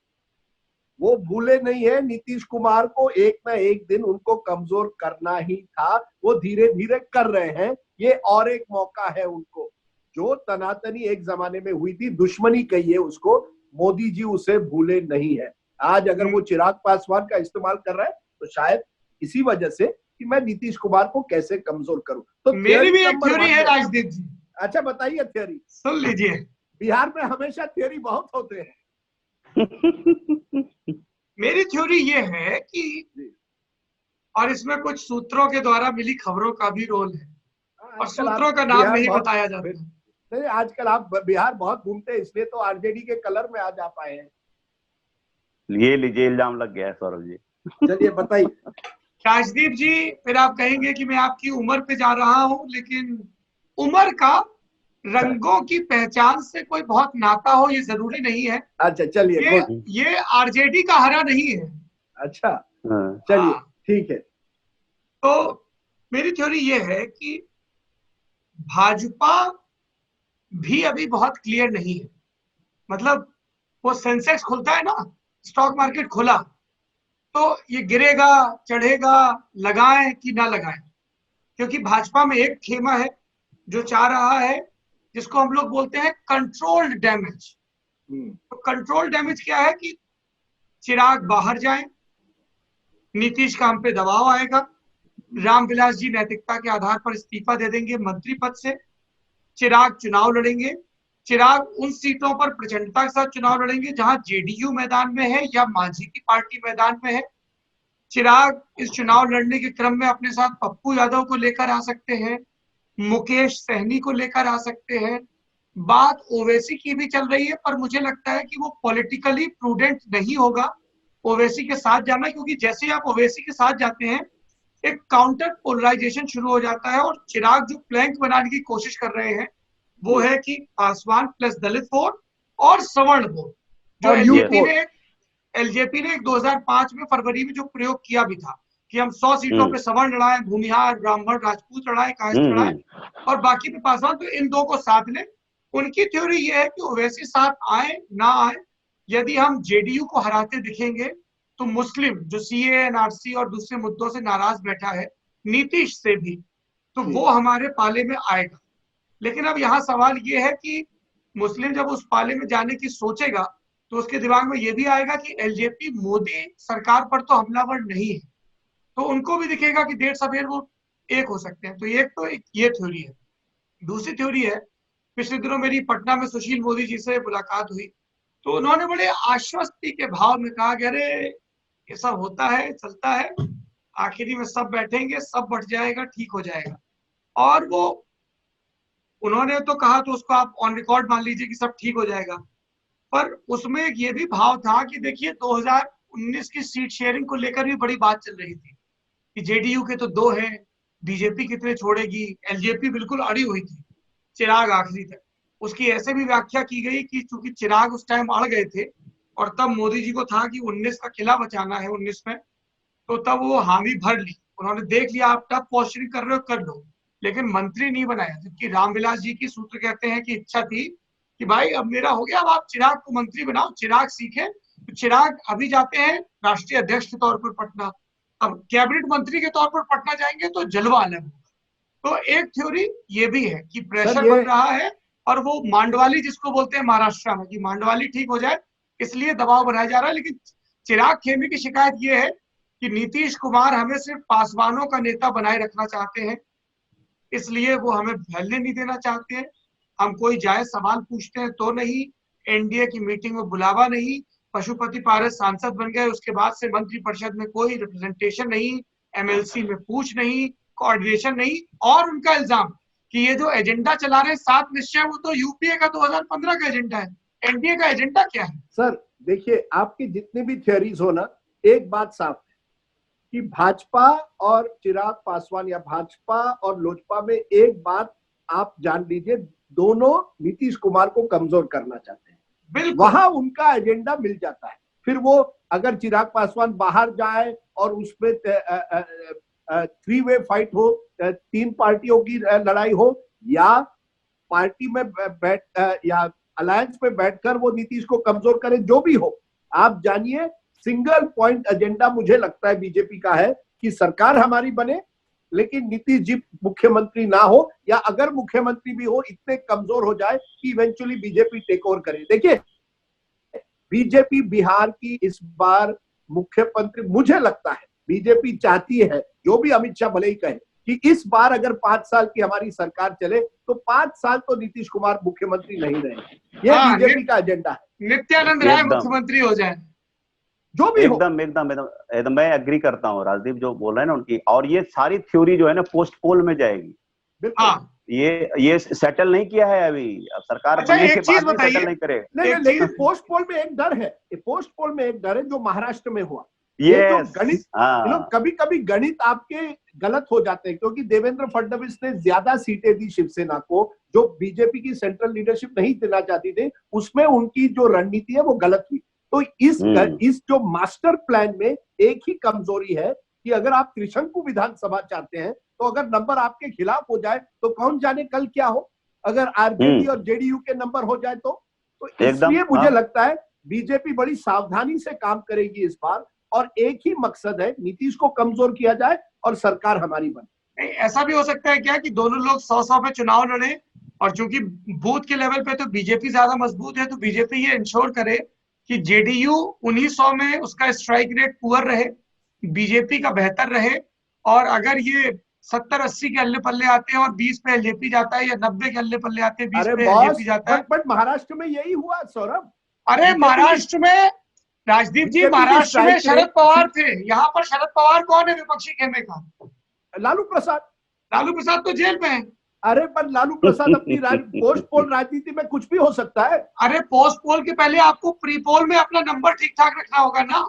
वो भूले नहीं है। नीतीश कुमार को एक ना एक दिन उनको कमजोर करना ही था, वो धीरे धीरे कर रहे हैं। ये और एक मौका है उनको। जो तनातनी एक जमाने में हुई थी, दुश्मनी कहिए उसको, मोदी जी उसे भूले नहीं है। आज अगर वो चिराग पासवान का इस्तेमाल कर रहा है तो शायद इसी वजह से कि मैं नीतीश कुमार को कैसे कमजोर करूं। तो मेरी भी एक नंबर थ्योरी 1 है में, राजदीप जी, अच्छा बताइए थ्योरी। सुन लीजिए। बिहार में हमेशा थ्योरी बहुत होते हैं। मेरी थ्योरी ये है कि, और इसमें कुछ सूत्रों के द्वारा मिली खबरों का भी रोल है, और सूत्रों का नाम नहीं बताया जाता। नहीं, आजकल आप बिहार बहुत घूमते हैं इसलिए तो आरजेडी के कलर में आ जा पाए हैं। ये लीजिए, इल्जाम लग गया है सौरभ जी। चलिए बताइए। राजदीप जी, फिर आप कहेंगे कि मैं आपकी उम्र पे जा रहा हूं, लेकिन उम्र का रंगों की पहचान से कोई बहुत नाता हो ये जरूरी नहीं है। अच्छा चलिए, ये आरजेडी का हरा नहीं है। अच्छा चलिए ठीक है। तो मेरी थ्योरी ये है कि भाजपा भी अभी बहुत क्लियर नहीं है। मतलब वो सेंसेक्स खुलता है ना, स्टॉक मार्केट खुला तो ये गिरेगा चढ़ेगा, लगाएं कि ना लगाएं, क्योंकि भाजपा में एक खेमा है जो चाह रहा है, जिसको हम लोग बोलते हैं कंट्रोल्ड डैमेज। तो कंट्रोल डैमेज क्या है कि चिराग बाहर जाए, नीतीश का हम पे दबाव आएगा, रामविलास जी नैतिकता के आधार पर इस्तीफा दे देंगे मंत्री पद से, चिराग चुनाव लड़ेंगे, चिराग उन सीटों पर प्रचंडता के साथ चुनाव लड़ेंगे जहां जेडीयू मैदान में है या मांझी की पार्टी मैदान में है। चिराग इस चुनाव लड़ने के क्रम में अपने साथ पप्पू यादव को लेकर आ सकते हैं, मुकेश सहनी को लेकर आ सकते हैं। बात ओवैसी की भी चल रही है, पर मुझे लगता है कि वो पॉलिटिकली प्रूडेंट नहीं होगा ओवैसी के साथ जाना, क्योंकि जैसे आप ओवैसी के साथ जाते हैं एक काउंटर पोलराइजेशन शुरू हो जाता है। और चिराग जो प्लैंक बनाने की कोशिश कर रहे हैं वो है कि पासवान प्लस दलित वोट और सवर्ण वोट, जो एलजेपी ने 2005 में फरवरी में जो प्रयोग किया भी था कि हम 100 सीटों पे सवर्ण लड़ाएं, भूमिहार ब्राह्मण राजपूत लड़ाएं, कास्ट लड़ाएं और बाकी पे पासवान, तो इन दो को साथ लें। उनकी थ्योरी ये है कि ओवैसी साथ आए ना आए, यदि हम जेडीयू को हराते दिखेंगे तो मुस्लिम जो सीए एनआरसी और दूसरे मुद्दों से नाराज बैठा है, नीतीश से भी, तो वो हमारे पाले में आएगा। लेकिन अब यहाँ सवाल ये है कि मुस्लिम जब उस पाले में जाने की सोचेगा तो उसके दिमाग में ये भी आएगा कि एलजेपी मोदी सरकार पर तो हमलावर नहीं है, तो उनको भी दिखेगा कि देर सवेर वो एक हो सकते हैं। तो एक ये थ्योरी है। दूसरी थ्योरी है, पिछले दिनों मेरी पटना में सुशील मोदी जी से मुलाकात हुई तो उन्होंने बड़े आश्वस्ति के भाव में कहा कि अरे ये सब होता है, चलता है, आखिरी में सब बैठेंगे, सब बढ़ जाएगा, ठीक हो जाएगा। और वो उन्होंने तो कहा, तो उसको आप ऑन रिकॉर्ड मान लीजिए कि सब ठीक हो जाएगा। पर उसमें एक ये भी भाव था कि देखिए 2019 की सीट शेयरिंग को लेकर भी बड़ी बात चल रही थी कि जेडीयू के तो 2 हैं, बीजेपी कितने छोड़ेगी, एलजेपी बिल्कुल अड़ी हुई थी चिराग आखिरी तक। उसकी ऐसे भी व्याख्या की गई कि चूंकि चिराग उस टाइम अड़ गए थे और तब मोदी जी को था कि 19 का किला बचाना है 19 में, तो तब वो हामी भर ली। उन्होंने देख लिया आप टफ पोस्चरिंग कर रहे हो, कर लो, लेकिन मंत्री नहीं बनाया। जबकि रामविलास जी की सूत्र कहते हैं कि इच्छा थी कि भाई अब मेरा हो गया, अब आप चिराग को मंत्री बनाओ, चिराग सीखे। तो चिराग अभी जाते हैं राष्ट्रीय अध्यक्ष के तौर पर पटना, अब कैबिनेट मंत्री के तौर पर पटना जाएंगे तो जलवा अलग होगा। तो एक थ्योरी ये भी है कि प्रेशर बन रहा है और वो मांडवाली जिसको बोलते हैं महाराष्ट्र में, कि मांडवाली ठीक हो जाए इसलिए दबाव बनाया जा रहा है। लेकिन चिराग खेमी की शिकायत ये है कि नीतीश कुमार हमें सिर्फ पासवानों का नेता बनाए रखना चाहते हैं, इसलिए वो हमें फैलने नहीं देना चाहते हैं। हम कोई जायज सवाल पूछते हैं तो नहीं, एनडीए की मीटिंग में बुलावा नहीं, पशुपति पारस सांसद बन गए उसके बाद से मंत्रिपरिषद में कोई रिप्रेजेंटेशन नहीं, एमएलसी में पूछ नहीं, कोऑर्डिनेशन नहीं। और उनका इल्जाम कि ये जो एजेंडा चला रहे 7 निश्चय, वो तो यूपीए का 2015 का एजेंडा है, एनडीए का एजेंडा क्या है? सर देखिए, आपकी जितने भी थ्योरीज हो ना, एक बात साफ है कि भाजपा और चिराग पासवान या भाजपा और लोजपा में एक बात आप जान लीजिए, दोनों नीतीश कुमार को कमजोर करना चाहते हैं। वहां उनका एजेंडा मिल जाता है। फिर वो अगर चिराग पासवान बाहर जाए और उसमें 3 वे फाइट हो, 3 पार्टियों की लड़ाई हो, या पार्टी में या अलायंस में बैठकर वो नीतीश को कमजोर करे, जो भी हो, आप जानिए सिंगल पॉइंट एजेंडा मुझे लगता है बीजेपी का है कि सरकार हमारी बने लेकिन नीतीश जी मुख्यमंत्री ना हो, या अगर मुख्यमंत्री भी हो इतने कमजोर हो जाए कि इवेंचुअली बीजेपी टेक ओवर करे। देखिए बीजेपी बिहार की इस बार मुख्यमंत्री, मुझे लगता है बीजेपी चाहती है, जो भी अमित शाह भले ही कहे, कि इस बार अगर 5 साल की हमारी सरकार चले तो 5 साल तो नीतीश कुमार मुख्यमंत्री नहीं रहेंगे। ये बीजेपी का एजेंडा है। नित्यानंद राय एकदम मुख्यमंत्री हो जाए, जो भी हो। एकदम एकदम एकदम एकदम मैं एग्री करता हूँ राजदीप जो बोल रहे हैं ना उनकी, और ये सारी थ्योरी जो है ना पोस्ट पोल में जाएगी। बिल्कुल। हाँ ये सेटल नहीं किया है अभी, अब सरकार अच्छा, बनने एक के चीज बाद भी बताइए। सेटल नहीं करे। नहीं, एक लेकिन चीज- पोस्ट पोल में एक डर है, पोस्ट पोल में एक डर है जो महाराष्ट्र में हुआ। ये जो यस गणित, हाँ कभी कभी गणित आपके गलत हो जाते हैं, क्योंकि देवेंद्र फडणवीस ने ज्यादा सीटें दी शिवसेना को, जो बीजेपी की सेंट्रल लीडरशिप नहीं देना चाहती थी, उसमें उनकी जो रणनीति है वो गलत हुई। तो इस जो मास्टर प्लान में एक ही कमजोरी है कि अगर आप त्रिशंकु विधानसभा चाहते हैं तो अगर नंबर आपके खिलाफ हो जाए तो कौन जाने कल क्या हो, अगर आरजेडी और जेडीयू के नंबर हो जाए तो एकदम, इसलिए मुझे हाँ। लगता है बीजेपी बड़ी सावधानी से काम करेगी इस बार, और एक ही मकसद है, नीतीश को कमजोर किया जाए और सरकार हमारी बने। नहीं, ऐसा भी हो सकता है क्या कि दोनों लोग 100-100 पे चुनाव लड़े, और चूंकि बूथ के लेवल पे तो बीजेपी ज्यादा मजबूत है, तो बीजेपी ये इंश्योर करे कि जेडीयू उन्हीं 100 में उसका स्ट्राइक रेट पुअर रहे, बीजेपी का बेहतर रहे, और अगर ये 70-80 के अल्ले पल्ले आते हैं और 20 पे एलजेपी जाता है, या 90 के अल्ले पल्ले आते हैं 20 अरे पे बॉस, एलजेपी जाता है। बट महाराष्ट्र में यही हुआ सौरभ। अरे महाराष्ट्र में राजदीप जी, बीजेपी की महाराष्ट्र में स्ट्राइक शरद रेट- पवार थे, यहाँ पर शरद पवार कौन है विपक्षी खेमे का? लालू प्रसाद। लालू प्रसाद तो जेल में है। अरे पर लालू प्रसाद अपनी पोस्ट पोल राजनीति में कुछ भी हो सकता है। अरे पोस्ट पोल के पहले आपको प्री पोल में अपना नंबर ठीक ठाक रखना होगा ना।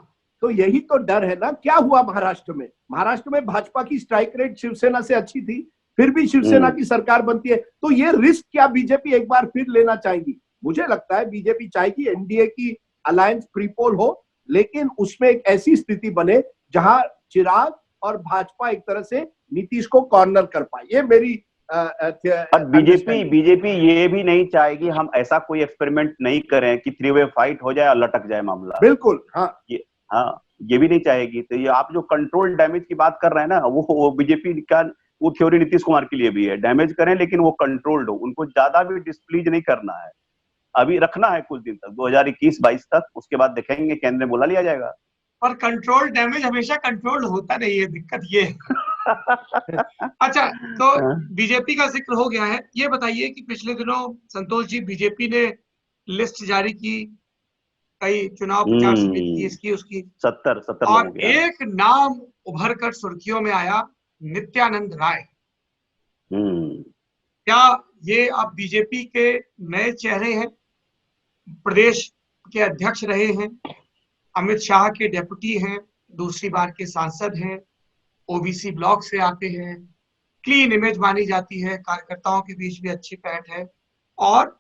तो यही तो डर है ना। क्या हुआ महाराष्ट्र में? महाराष्ट्र में भाजपा की स्ट्राइक रेट शिवसेना से अच्छी थी, फिर भी शिवसेना की सरकार बनती है। तो ये रिस्क क्या बीजेपी एक बार फिर लेना चाहेगी? मुझे लगता है बीजेपी चाहेगी एनडीए की अलायंस प्री पोल हो, लेकिन उसमें एक ऐसी स्थिति बने जहां चिराग और भाजपा एक तरह से नीतीश को कॉर्नर कर पाए। ये मेरी और बीजेपी ये भी नहीं चाहेगी हम ऐसा कोई एक्सपेरिमेंट नहीं करें कि 3 वे फाइट हो जाए और लटक जाए मामला। बिल्कुल, हाँ। ये भी नहीं चाहेगी। तो ये आप जो कंट्रोल डैमेज की बात कर रहे हैं ना, वो बीजेपी का वो थ्योरी नीतीश कुमार के लिए भी है। डैमेज करें लेकिन वो कंट्रोल्ड हो, उनको ज्यादा भी डिस्प्लीज नहीं करना है, अभी रखना है कुछ दिन तक, 2021-22 तक, उसके बाद देखेंगे, केंद्र में बुला लिया जाएगा। पर कंट्रोल डैमेज हमेशा कंट्रोल होता नहीं है, दिक्कत ये है। अच्छा, तो बीजेपी का जिक्र हो गया है, ये बताइए कि पिछले दिनों संतोष जी बीजेपी ने लिस्ट जारी की, कई चुनाव प्रचार समिति की, इसकी उसकी, 70 और एक नाम उभर कर सुर्खियों में आया, नित्यानंद राय। क्या ये अब बीजेपी के नए चेहरे हैं? प्रदेश के अध्यक्ष रहे हैं, अमित शाह के डेप्यूटी हैं, दूसरी बार के सांसद हैं, ओबीसी ब्लॉक से आते हैं, क्लीन इमेज मानी जाती है, कार्यकर्ताओं के बीच भी अच्छी पैठ है, और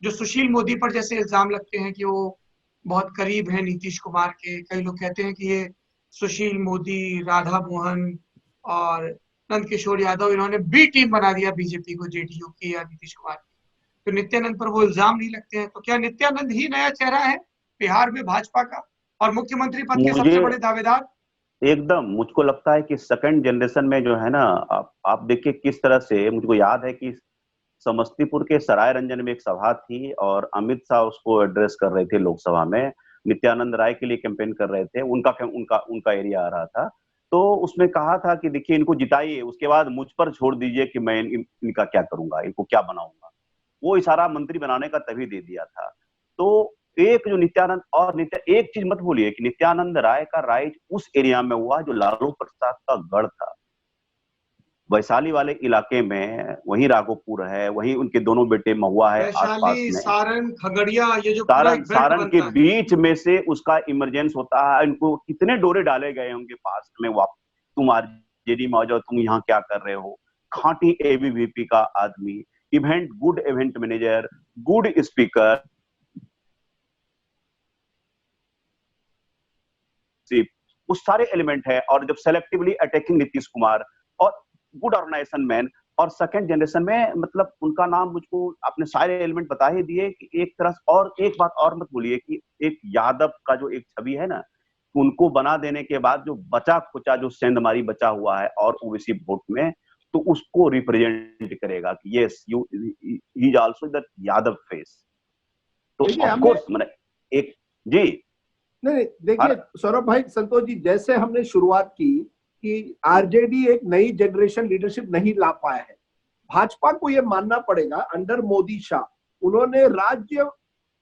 जो सुशील मोदी पर जैसे इल्जाम लगते हैं कि वो बहुत करीब है नीतीश कुमार के, कई लोग कहते हैं कि ये सुशील मोदी, राधा मोहन और नंद किशोर यादव, इन्होंने बी टीम बना दिया बीजेपी को, जेडीयू की या नीतीश कुमार की, तो नित्यानंद पर वो इल्जाम नहीं लगते हैं। तो क्या नित्यानंद ही नया चेहरा है बिहार में भाजपा का और मुख्यमंत्री पद के सबसे बड़े दावेदार? एकदम मुझको लगता है कि सेकंड जनरेशन में जो है ना, आप देखिए किस तरह से, मुझको याद है कि समस्तीपुर के सराय रंजन में एक सभा थी और अमित शाह उसको एड्रेस कर रहे थे लोकसभा में, नित्यानंद राय के लिए कैंपेन कर रहे थे, उनका एरिया आ रहा था, तो उसमें कहा था कि देखिए इनको जिताइए, उसके बाद मुझ पर छोड़ दीजिए कि मैं इनका क्या करूंगा, इनको क्या बनाऊंगा। वो इशारा मंत्री बनाने का तभी दे दिया था। तो एक जो नित्यानंद, और एक चीज मत भूलिए कि नित्यानंद राय का राइज उस एरिया में हुआ जो लालू प्रसाद का गढ़ था, वैशाली वाले इलाके में, वहीं राघोपुर है, वहीं उनके दोनों बेटे महुआ है आसपास में, सारण, खगड़िया, ये जो सारण के बीच में से उसका इमरजेंस होता है। इनको कितने डोरे डाले गए होंगे पास में, तुम आरजेडी में आ जाओ, तुम यहाँ क्या कर रहे हो। खांटी एबीवीपी का आदमी, good event manager, good speaker, उस सारे एलिमेंट है, और जब सेलेक्टिवली अटैकिंग नीतीश कुमार, और गुड ऑर्गेनाइजेशन मैन, और सेकंड जनरेशन में मतलब उनका नाम मुझको आपने सारे एलिमेंट बता ही दिए कि एक तरह। और एक बात और मत भूलिए कि एक यादव का जो एक छवि है ना, उनको बना देने के बाद जो बचा खुचा जो सेंधमारी बचा हुआ है और ओबीसी वोट में, तो उसको रिप्रेजेंट करेगा कि yes he is also that Yadav face. तो ऑफ कोर्स मैंने एक जी। नहीं देखिए सौरभ भाई, संतोष जी, जैसे हमने शुरुआत की कि आरजेडी एक नई जनरेशन लीडरशिप नहीं ला पाया है, भाजपा को यह मानना पड़ेगा अंडर मोदी शाह उन्होंने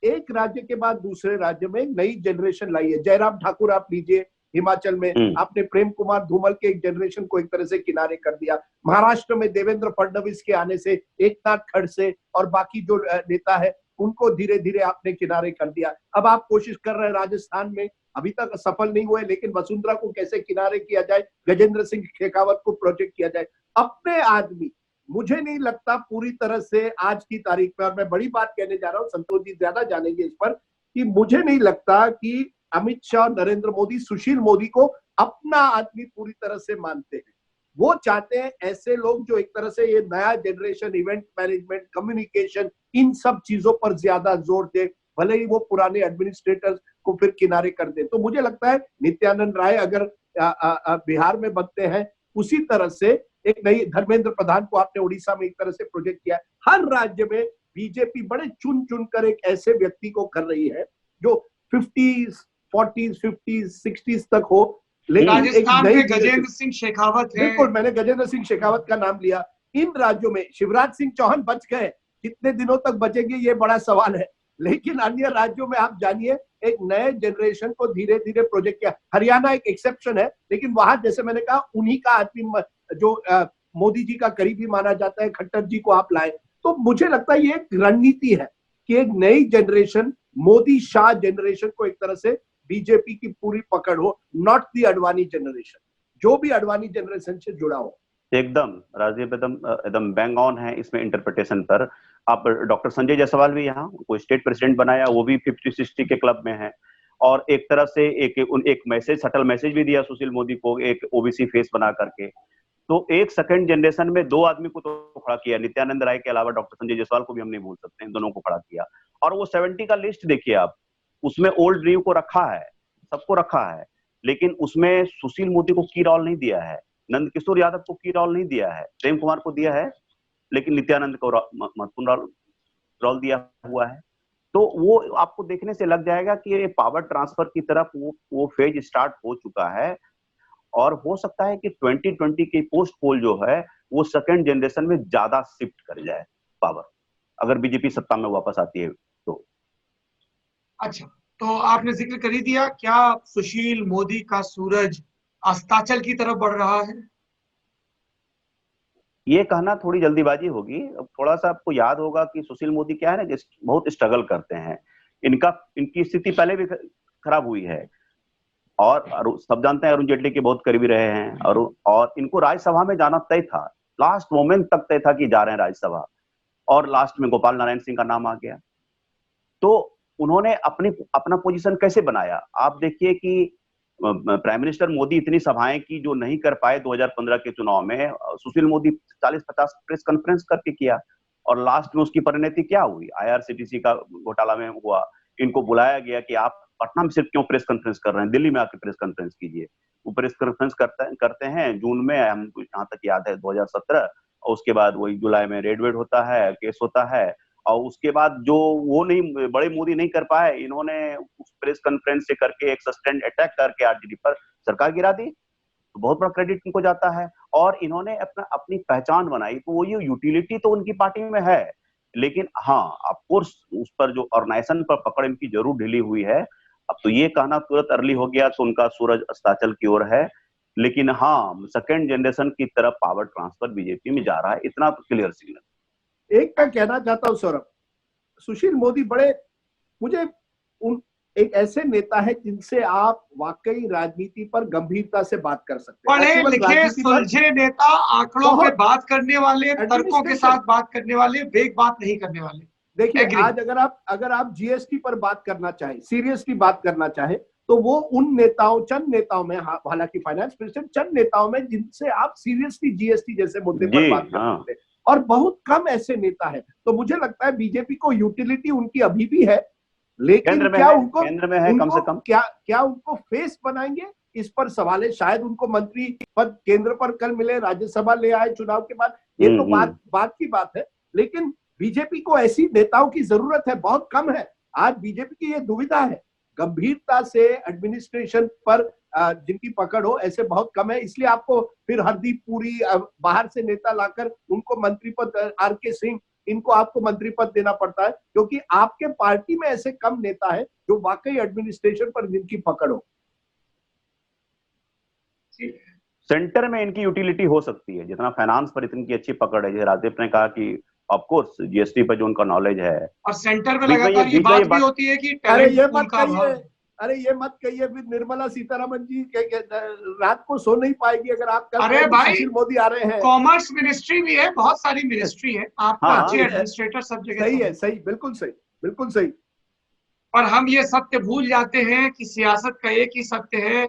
एक राज्य के बाद दूसरे राज्य में नई जनरेशन लाई है। जयराम ठाकुर आप लीजिए, हिमाचल में आपने प्रेम कुमार धूमल के एक जनरेशन को एक तरह से किनारे कर दिया। महाराष्ट्र में देवेंद्र फडणवीस के आने से, एकनाथ खड़से और बाकी जो नेता है उनको धीरे धीरे आपने किनारे कर दिया। अब आप कोशिश कर रहे हैं राजस्थान में, अभी तक सफल नहीं हुए, लेकिन वसुंधरा को कैसे किनारे किया जाए, गजेंद्र सिंह शेखावत को प्रोजेक्ट किया जाए। अपने आदमी मुझे नहीं लगता पूरी तरह से आज की तारीख में, और मैं बड़ी बात कहने जा रहा हूं, संतोष जी ज्यादा जानेंगे इस पर, कि मुझे नहीं लगता कि अमित शाह, नरेंद्र मोदी, सुशील मोदी को अपना आदमी पूरी तरह से मानते हैं। वो चाहते हैं ऐसे लोग जो एक तरह से ये नया जनरेशन, इवेंट मैनेजमेंट, कम्युनिकेशन, इन सब चीजों पर ज्यादा जोर दे, भले ही वो पुराने एडमिनिस्ट्रेटर्स को फिर किनारे कर दे। तो मुझे लगता है नित्यानंद राय अगर बिहार में बनते हैं, उसी तरह से एक नई धर्मेंद्र प्रधान को आपने उड़ीसा में एक तरह से प्रोजेक्ट किया है। हर राज्य में बीजेपी बड़े चुन चुन कर एक ऐसे व्यक्ति को कर रही है जो 50s, 40s, 50s, 60s तक हो, लेकिन राजस्थान में गजेंद्र सिंह शेखावत है। बिल्कुल, मैंने गजेंद्र सिंह शेखावत का नाम लिया। इन राज्यों में शिवराज सिंह चौहान बच गए, कितने दिनों तक बचेंगे ये बड़ा सवाल है, लेकिन अन्य राज्यों में आप जानिए एक नए जनरेशन को धीरे धीरे प्रोजेक्ट किया। हरियाणा एक एक्सेप्शन है, लेकिन वहां जैसे मैंने कहा उन्हीं का आदमी जो मोदी जी का करीबी माना जाता है, खट्टर जी को आप लाए। तो मुझे लगता है ये एक रणनीति है कि एक नई जनरेशन, मोदी शाह जनरेशन को एक तरह से बीजेपी की पूरी पकड़ हो, नॉट दी अडवाणी जनरेशन, जो भी अडवाणी जनरेशन से जुड़ा हो। एकदम राजीव, एकदम बैंग ऑन है इसमें इंटरप्रिटेशन पर। आप डॉक्टर संजय जायसवाल भी यहाँ कोई स्टेट प्रेसिडेंट बनाया, वो भी 50-60 के क्लब में है, और एक तरह से एक मैसेज, सटल मैसेज भी दिया सुशील मोदी को, एक ओबीसी फेस बना करके। तो एक सेकंड जनरेशन में दो आदमी को तो खड़ा किया, नित्यानंद राय के अलावा डॉक्टर संजय जायसवाल को भी हम नहीं भूल सकते, इन दोनों को खड़ा किया। और वो 70 का लिस्ट देखिए आप, उसमें ओल्ड न्यू को रखा है, सबको रखा है, लेकिन उसमें सुशील मोदी को की रोल नहीं दिया है, नंदकिशोर यादव को की रोल नहीं दिया है, प्रेम कुमार को दिया है, लेकिन नित्यानंद को महत्वपूर्ण रोल दिया हुआ है। तो वो आपको देखने से लग जाएगा कि ये पावर ट्रांसफर की तरफ वो फेज स्टार्ट हो चुका है, और हो सकता है कि 2020 की पोस्ट पोल जो है वो सेकंड जनरेशन में ज्यादा शिफ्ट कर जाए पावर, अगर बीजेपी सत्ता में वापस आती है तो। अच्छा, तो आपने जिक्र कर ही दिया, क्या सुशील मोदी का सूरज अस्ताचल की तरफ बढ़ रहा है? ये कहना थोड़ी जल्दीबाजी होगी। अब थोड़ा सा आपको याद होगा कि सुशील मोदी क्या है ना, बहुत स्ट्रगल करते हैं, इनकी स्थिति पहले भी खराब हुई है, और सब जानते हैं अरुण जेटली के बहुत करीबी रहे हैं, और इनको राज्यसभा में जाना तय था, लास्ट मोमेंट तक तय था कि जा रहे हैं राज्यसभा, और लास्ट में गोपाल नारायण सिंह का नाम आ गया। तो उन्होंने अपना पोजीशन कैसे बनाया, आप देखिए कि प्राइम मिनिस्टर मोदी इतनी सभाएं की जो नहीं कर पाए 2015 के चुनाव में, सुशील मोदी 40-50 प्रेस कॉन्फ्रेंस करके किया, और लास्ट में उसकी परिणति क्या हुई, आईआरसीटीसी का घोटाला में हुआ। इनको बुलाया गया कि आप पटना में सिर्फ क्यों प्रेस कॉन्फ्रेंस कर रहे हैं, दिल्ली में आके प्रेस कॉन्फ्रेंस कीजिए। वो प्रेस कॉन्फ्रेंस करते हैं जून में, हमको जहां तक याद है 2017, और उसके बाद वही जुलाई में रेड वेड होता है, केस होता है, और उसके बाद जो वो नहीं, बड़े मोदी नहीं कर पाए, इन्होंने उस प्रेस कॉन्फ्रेंस से करके एक सस्टेंड अटैक करके आरजेडी पर सरकार गिरा दी, तो बहुत बड़ा क्रेडिट इनको जाता है। और इन्होंने अपनी पहचान बनाई, तो वो ये यूटिलिटी तो उनकी पार्टी में है, लेकिन हाँ ऑफकोर्स उस पर जो ऑर्गेनाइजेशन पर पकड़ इनकी जरूर ढीली हुई है। अब तो ये कहना तुरंत अर्ली हो गया तो उनका सूरज अस्ताचल की ओर है, लेकिन हाँ सेकेंड जनरेशन की तरफ पावर ट्रांसफर बीजेपी में जा रहा है, इतना तो क्लियर सिग्नल। एक मैं कहना चाहता हूं सौरभ, सुशील मोदी मुझे एक ऐसे नेता है जिनसे आप वाकई राजनीति पर गंभीरता से बात कर सकते हैं। पढ़े लिखे सुलझे नेता, आंकड़ों पे बात करने वाले, तर्कों के साथ बात करने वाले, वेग बात नहीं करने वाले। देखिए आज अगर आप जीएसटी पर बात करना चाहे, सीरियसली बात करना चाहे, तो वो उन नेताओं, चंद नेताओं में, हालांकि फाइनेंस मिनिस्टर चंद नेताओं में जिनसे आप सीरियसली जीएसटी जैसे मुद्दे पर बात कर सकते हैं, और बहुत कम ऐसे नेता है। तो मुझे लगता है बीजेपी को यूटिलिटी उनकी अभी भी है, लेकिन क्या उनको केंद्र में है, कम से कम क्या उनको फेस बनाएंगे, इस पर सवाल है। शायद उनको मंत्री पद केंद्र पर कल मिले, राज्यसभा ले आए चुनाव के बाद, ये तो बात की बात है, लेकिन बीजेपी को ऐसी नेताओं की जरूरत है, बहुत कम है। आज बीजेपी की ये दुविधा है, गंभीरता से एडमिनिस्ट्रेशन पर जिनकी पकड़ हो, ऐसे बहुत कम है। इसलिए आपको फिर हरदीप पुरी बाहर से नेता लाकर उनको मंत्री पद, आर.के. सिंह, इनको आपको मंत्री पद देना पड़ता है, क्योंकि आपके पार्टी में ऐसे कम नेता है जो वाकई एडमिनिस्ट्रेशन पर जिनकी पकड़ हो। सेंटर में इनकी यूटिलिटी हो सकती है, जितना फाइनेंस पर इतनी अच्छी पकड़ है, जैसे राजदीप ने कहा कि ऑफ कोर्स जीएसटी पर जो उनका नॉलेज है, और सेंटर में लगातार ये बात भी होती है कि अरे ये टैलेंट मत पूल का अभाव कहिए, है। अरे ये मत कहिए, फिर निर्मला सीतारमण जी रात को सो नहीं पाएगी अगर आप कल अरे भाई, सुशील मोदी आ रहे हैं। कॉमर्स मिनिस्ट्री भी है, बहुत सारी मिनिस्ट्री है, आपको हाँ, अच्छे हाँ, एडमिनिस्ट्रेटर सब जगह सही चाहिए। है, सही, बिल्कुल सही, बिल्कुल सही। और हम ये सत्य भूल जाते हैं कि सियासत का एक ही सत्य है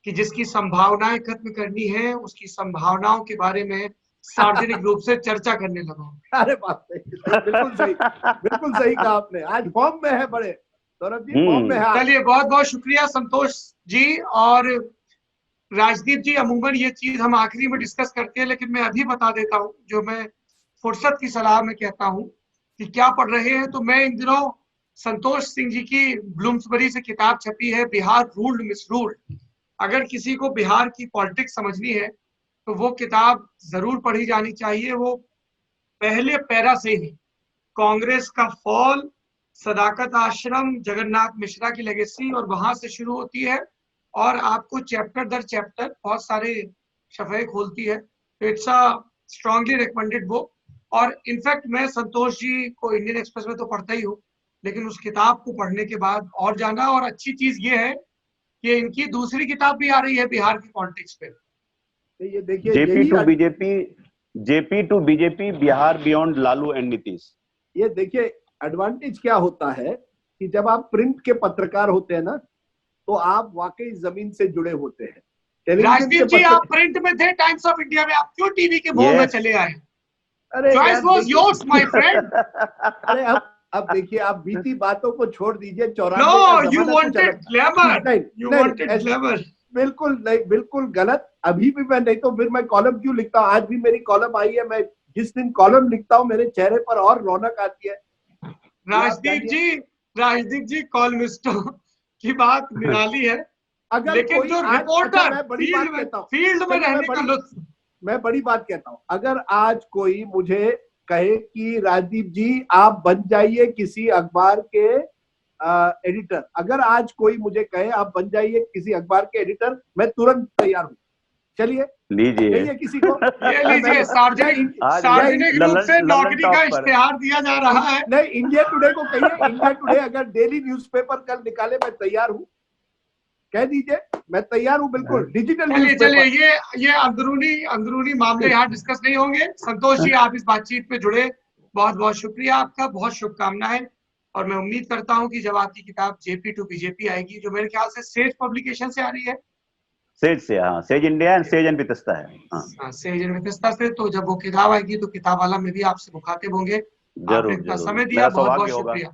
कि जिसकी संभावनाएं खत्म करनी है, उसकी संभावनाओं के बारे में सार्वजनिक रूप से चर्चा करने लगो। अरे बाप रे, बिल्कुल सही, बिल्कुल सही कहा आपने। आज फॉर्म में है बड़े सौरभ जी, फॉर्म में है। चलिए, बहुत बहुत शुक्रिया संतोष जी और राजदीप जी। अमूमन ये चीज हम आखिरी में डिस्कस करते हैं, लेकिन मैं अभी बता देता हूँ, जो मैं फुर्सत की सलाह में कहता हूँ कि क्या पढ़ रहे हैं। तो मैं इन दिनों संतोष सिंह जी की ब्लूम्सबरी से किताब छपी है, बिहार रूल्ड मिसरूल्ड। अगर किसी को बिहार की पॉलिटिक्स समझनी है तो वो किताब जरूर पढ़ी जानी चाहिए। वो पहले पैरा से ही कांग्रेस का फॉल, सदाकत आश्रम, जगन्नाथ मिश्रा की लेगेसी, और वहां से शुरू होती है और आपको चैप्टर दर चैप्टर बहुत सारे शफे खोलती है। तो it's a strongly recommended book. और इनफैक्ट मैं संतोष जी को इंडियन एक्सप्रेस में तो पढ़ता ही हूँ, लेकिन उस किताब को पढ़ने के बाद और जाना। और अच्छी चीज ये है कि इनकी दूसरी किताब भी आ रही है बिहार की पॉलिटिक्स पे। ये देखिए, JP to BJP, Bihar beyond Lalu and Nitish. ये देखिए एडवांटेज क्या होता है कि जब आप प्रिंट के पत्रकार होते हैं ना, तो आप वाकई जमीन से जुड़े होते हैं। राजदीप जी, आप प्रिंट में थे टाइम्स ऑफ इंडिया में, आप क्यों टीवी के मोह में चले आए? अरे choice was yours my friend. अरे अब देखिए, आप बीती बातों को छोड़ दीजिए। 94 no, you wanted glamour, you wanted glamour. बिल्कुल नहीं, बिल्कुल गलत। अभी भी मैं, नहीं तो फिर मैं कॉलम क्यों लिखता हूँ? आज भी मेरी कॉलम आई है। मैं जिस दिन कॉलम लिखता हूँ मेरे चेहरे पर और रौनक आती है। राजदीप जी कॉलमिस्टों की बात निराली है, अगर लेकिन जो रिपोर्टर फील्ड में रहने का लुत्फ। मैं बड़ी बात कहता हूँ, अगर आज कोई मुझे कहे कि राजदीप जी आप बन जाइए किसी अखबार के एडिटर, अगर आज कोई मुझे कहे आप बन जाइए किसी अखबार के एडिटर, मैं तुरंत तैयार हूँ। चलिए, लीजिए किसी को ये लीजिए, सार्वजनिक रूप से नौकरी का इश्तेहार दिया जा रहा है। नहीं, इंडिया टुडे को कहिए, इंडिया टुडे अगर डेली न्यूज़पेपर कल निकाले, मैं तैयार हूँ। कह दीजिए, मैं तैयार हूँ, बिल्कुल डिजिटल न्यूज़पेपर। चलिए, ये अंदरूनी मामले यहाँ डिस्कस नहीं होंगे। संतोष जी, आप इस बातचीत पे जुड़े, बहुत बहुत शुक्रिया आपका, बहुत शुभकामनाएं। और मैं उम्मीद करता हूँ कि जब आपकी किताब जेपी टू बीजेपी आएगी, जो मेरे ख्याल से सेज पब्लिकेशन से आ रही है, सेज से, हाँ, says India and says and Vitasta है, हाँ, सेज एंड वितस्ता से, तो जब वो किताब आएगी तो किताब वाला में भी आपसे मुखातिब होंगे। आपने इतना समय दिया, बहुत बहुत शुक्रिया।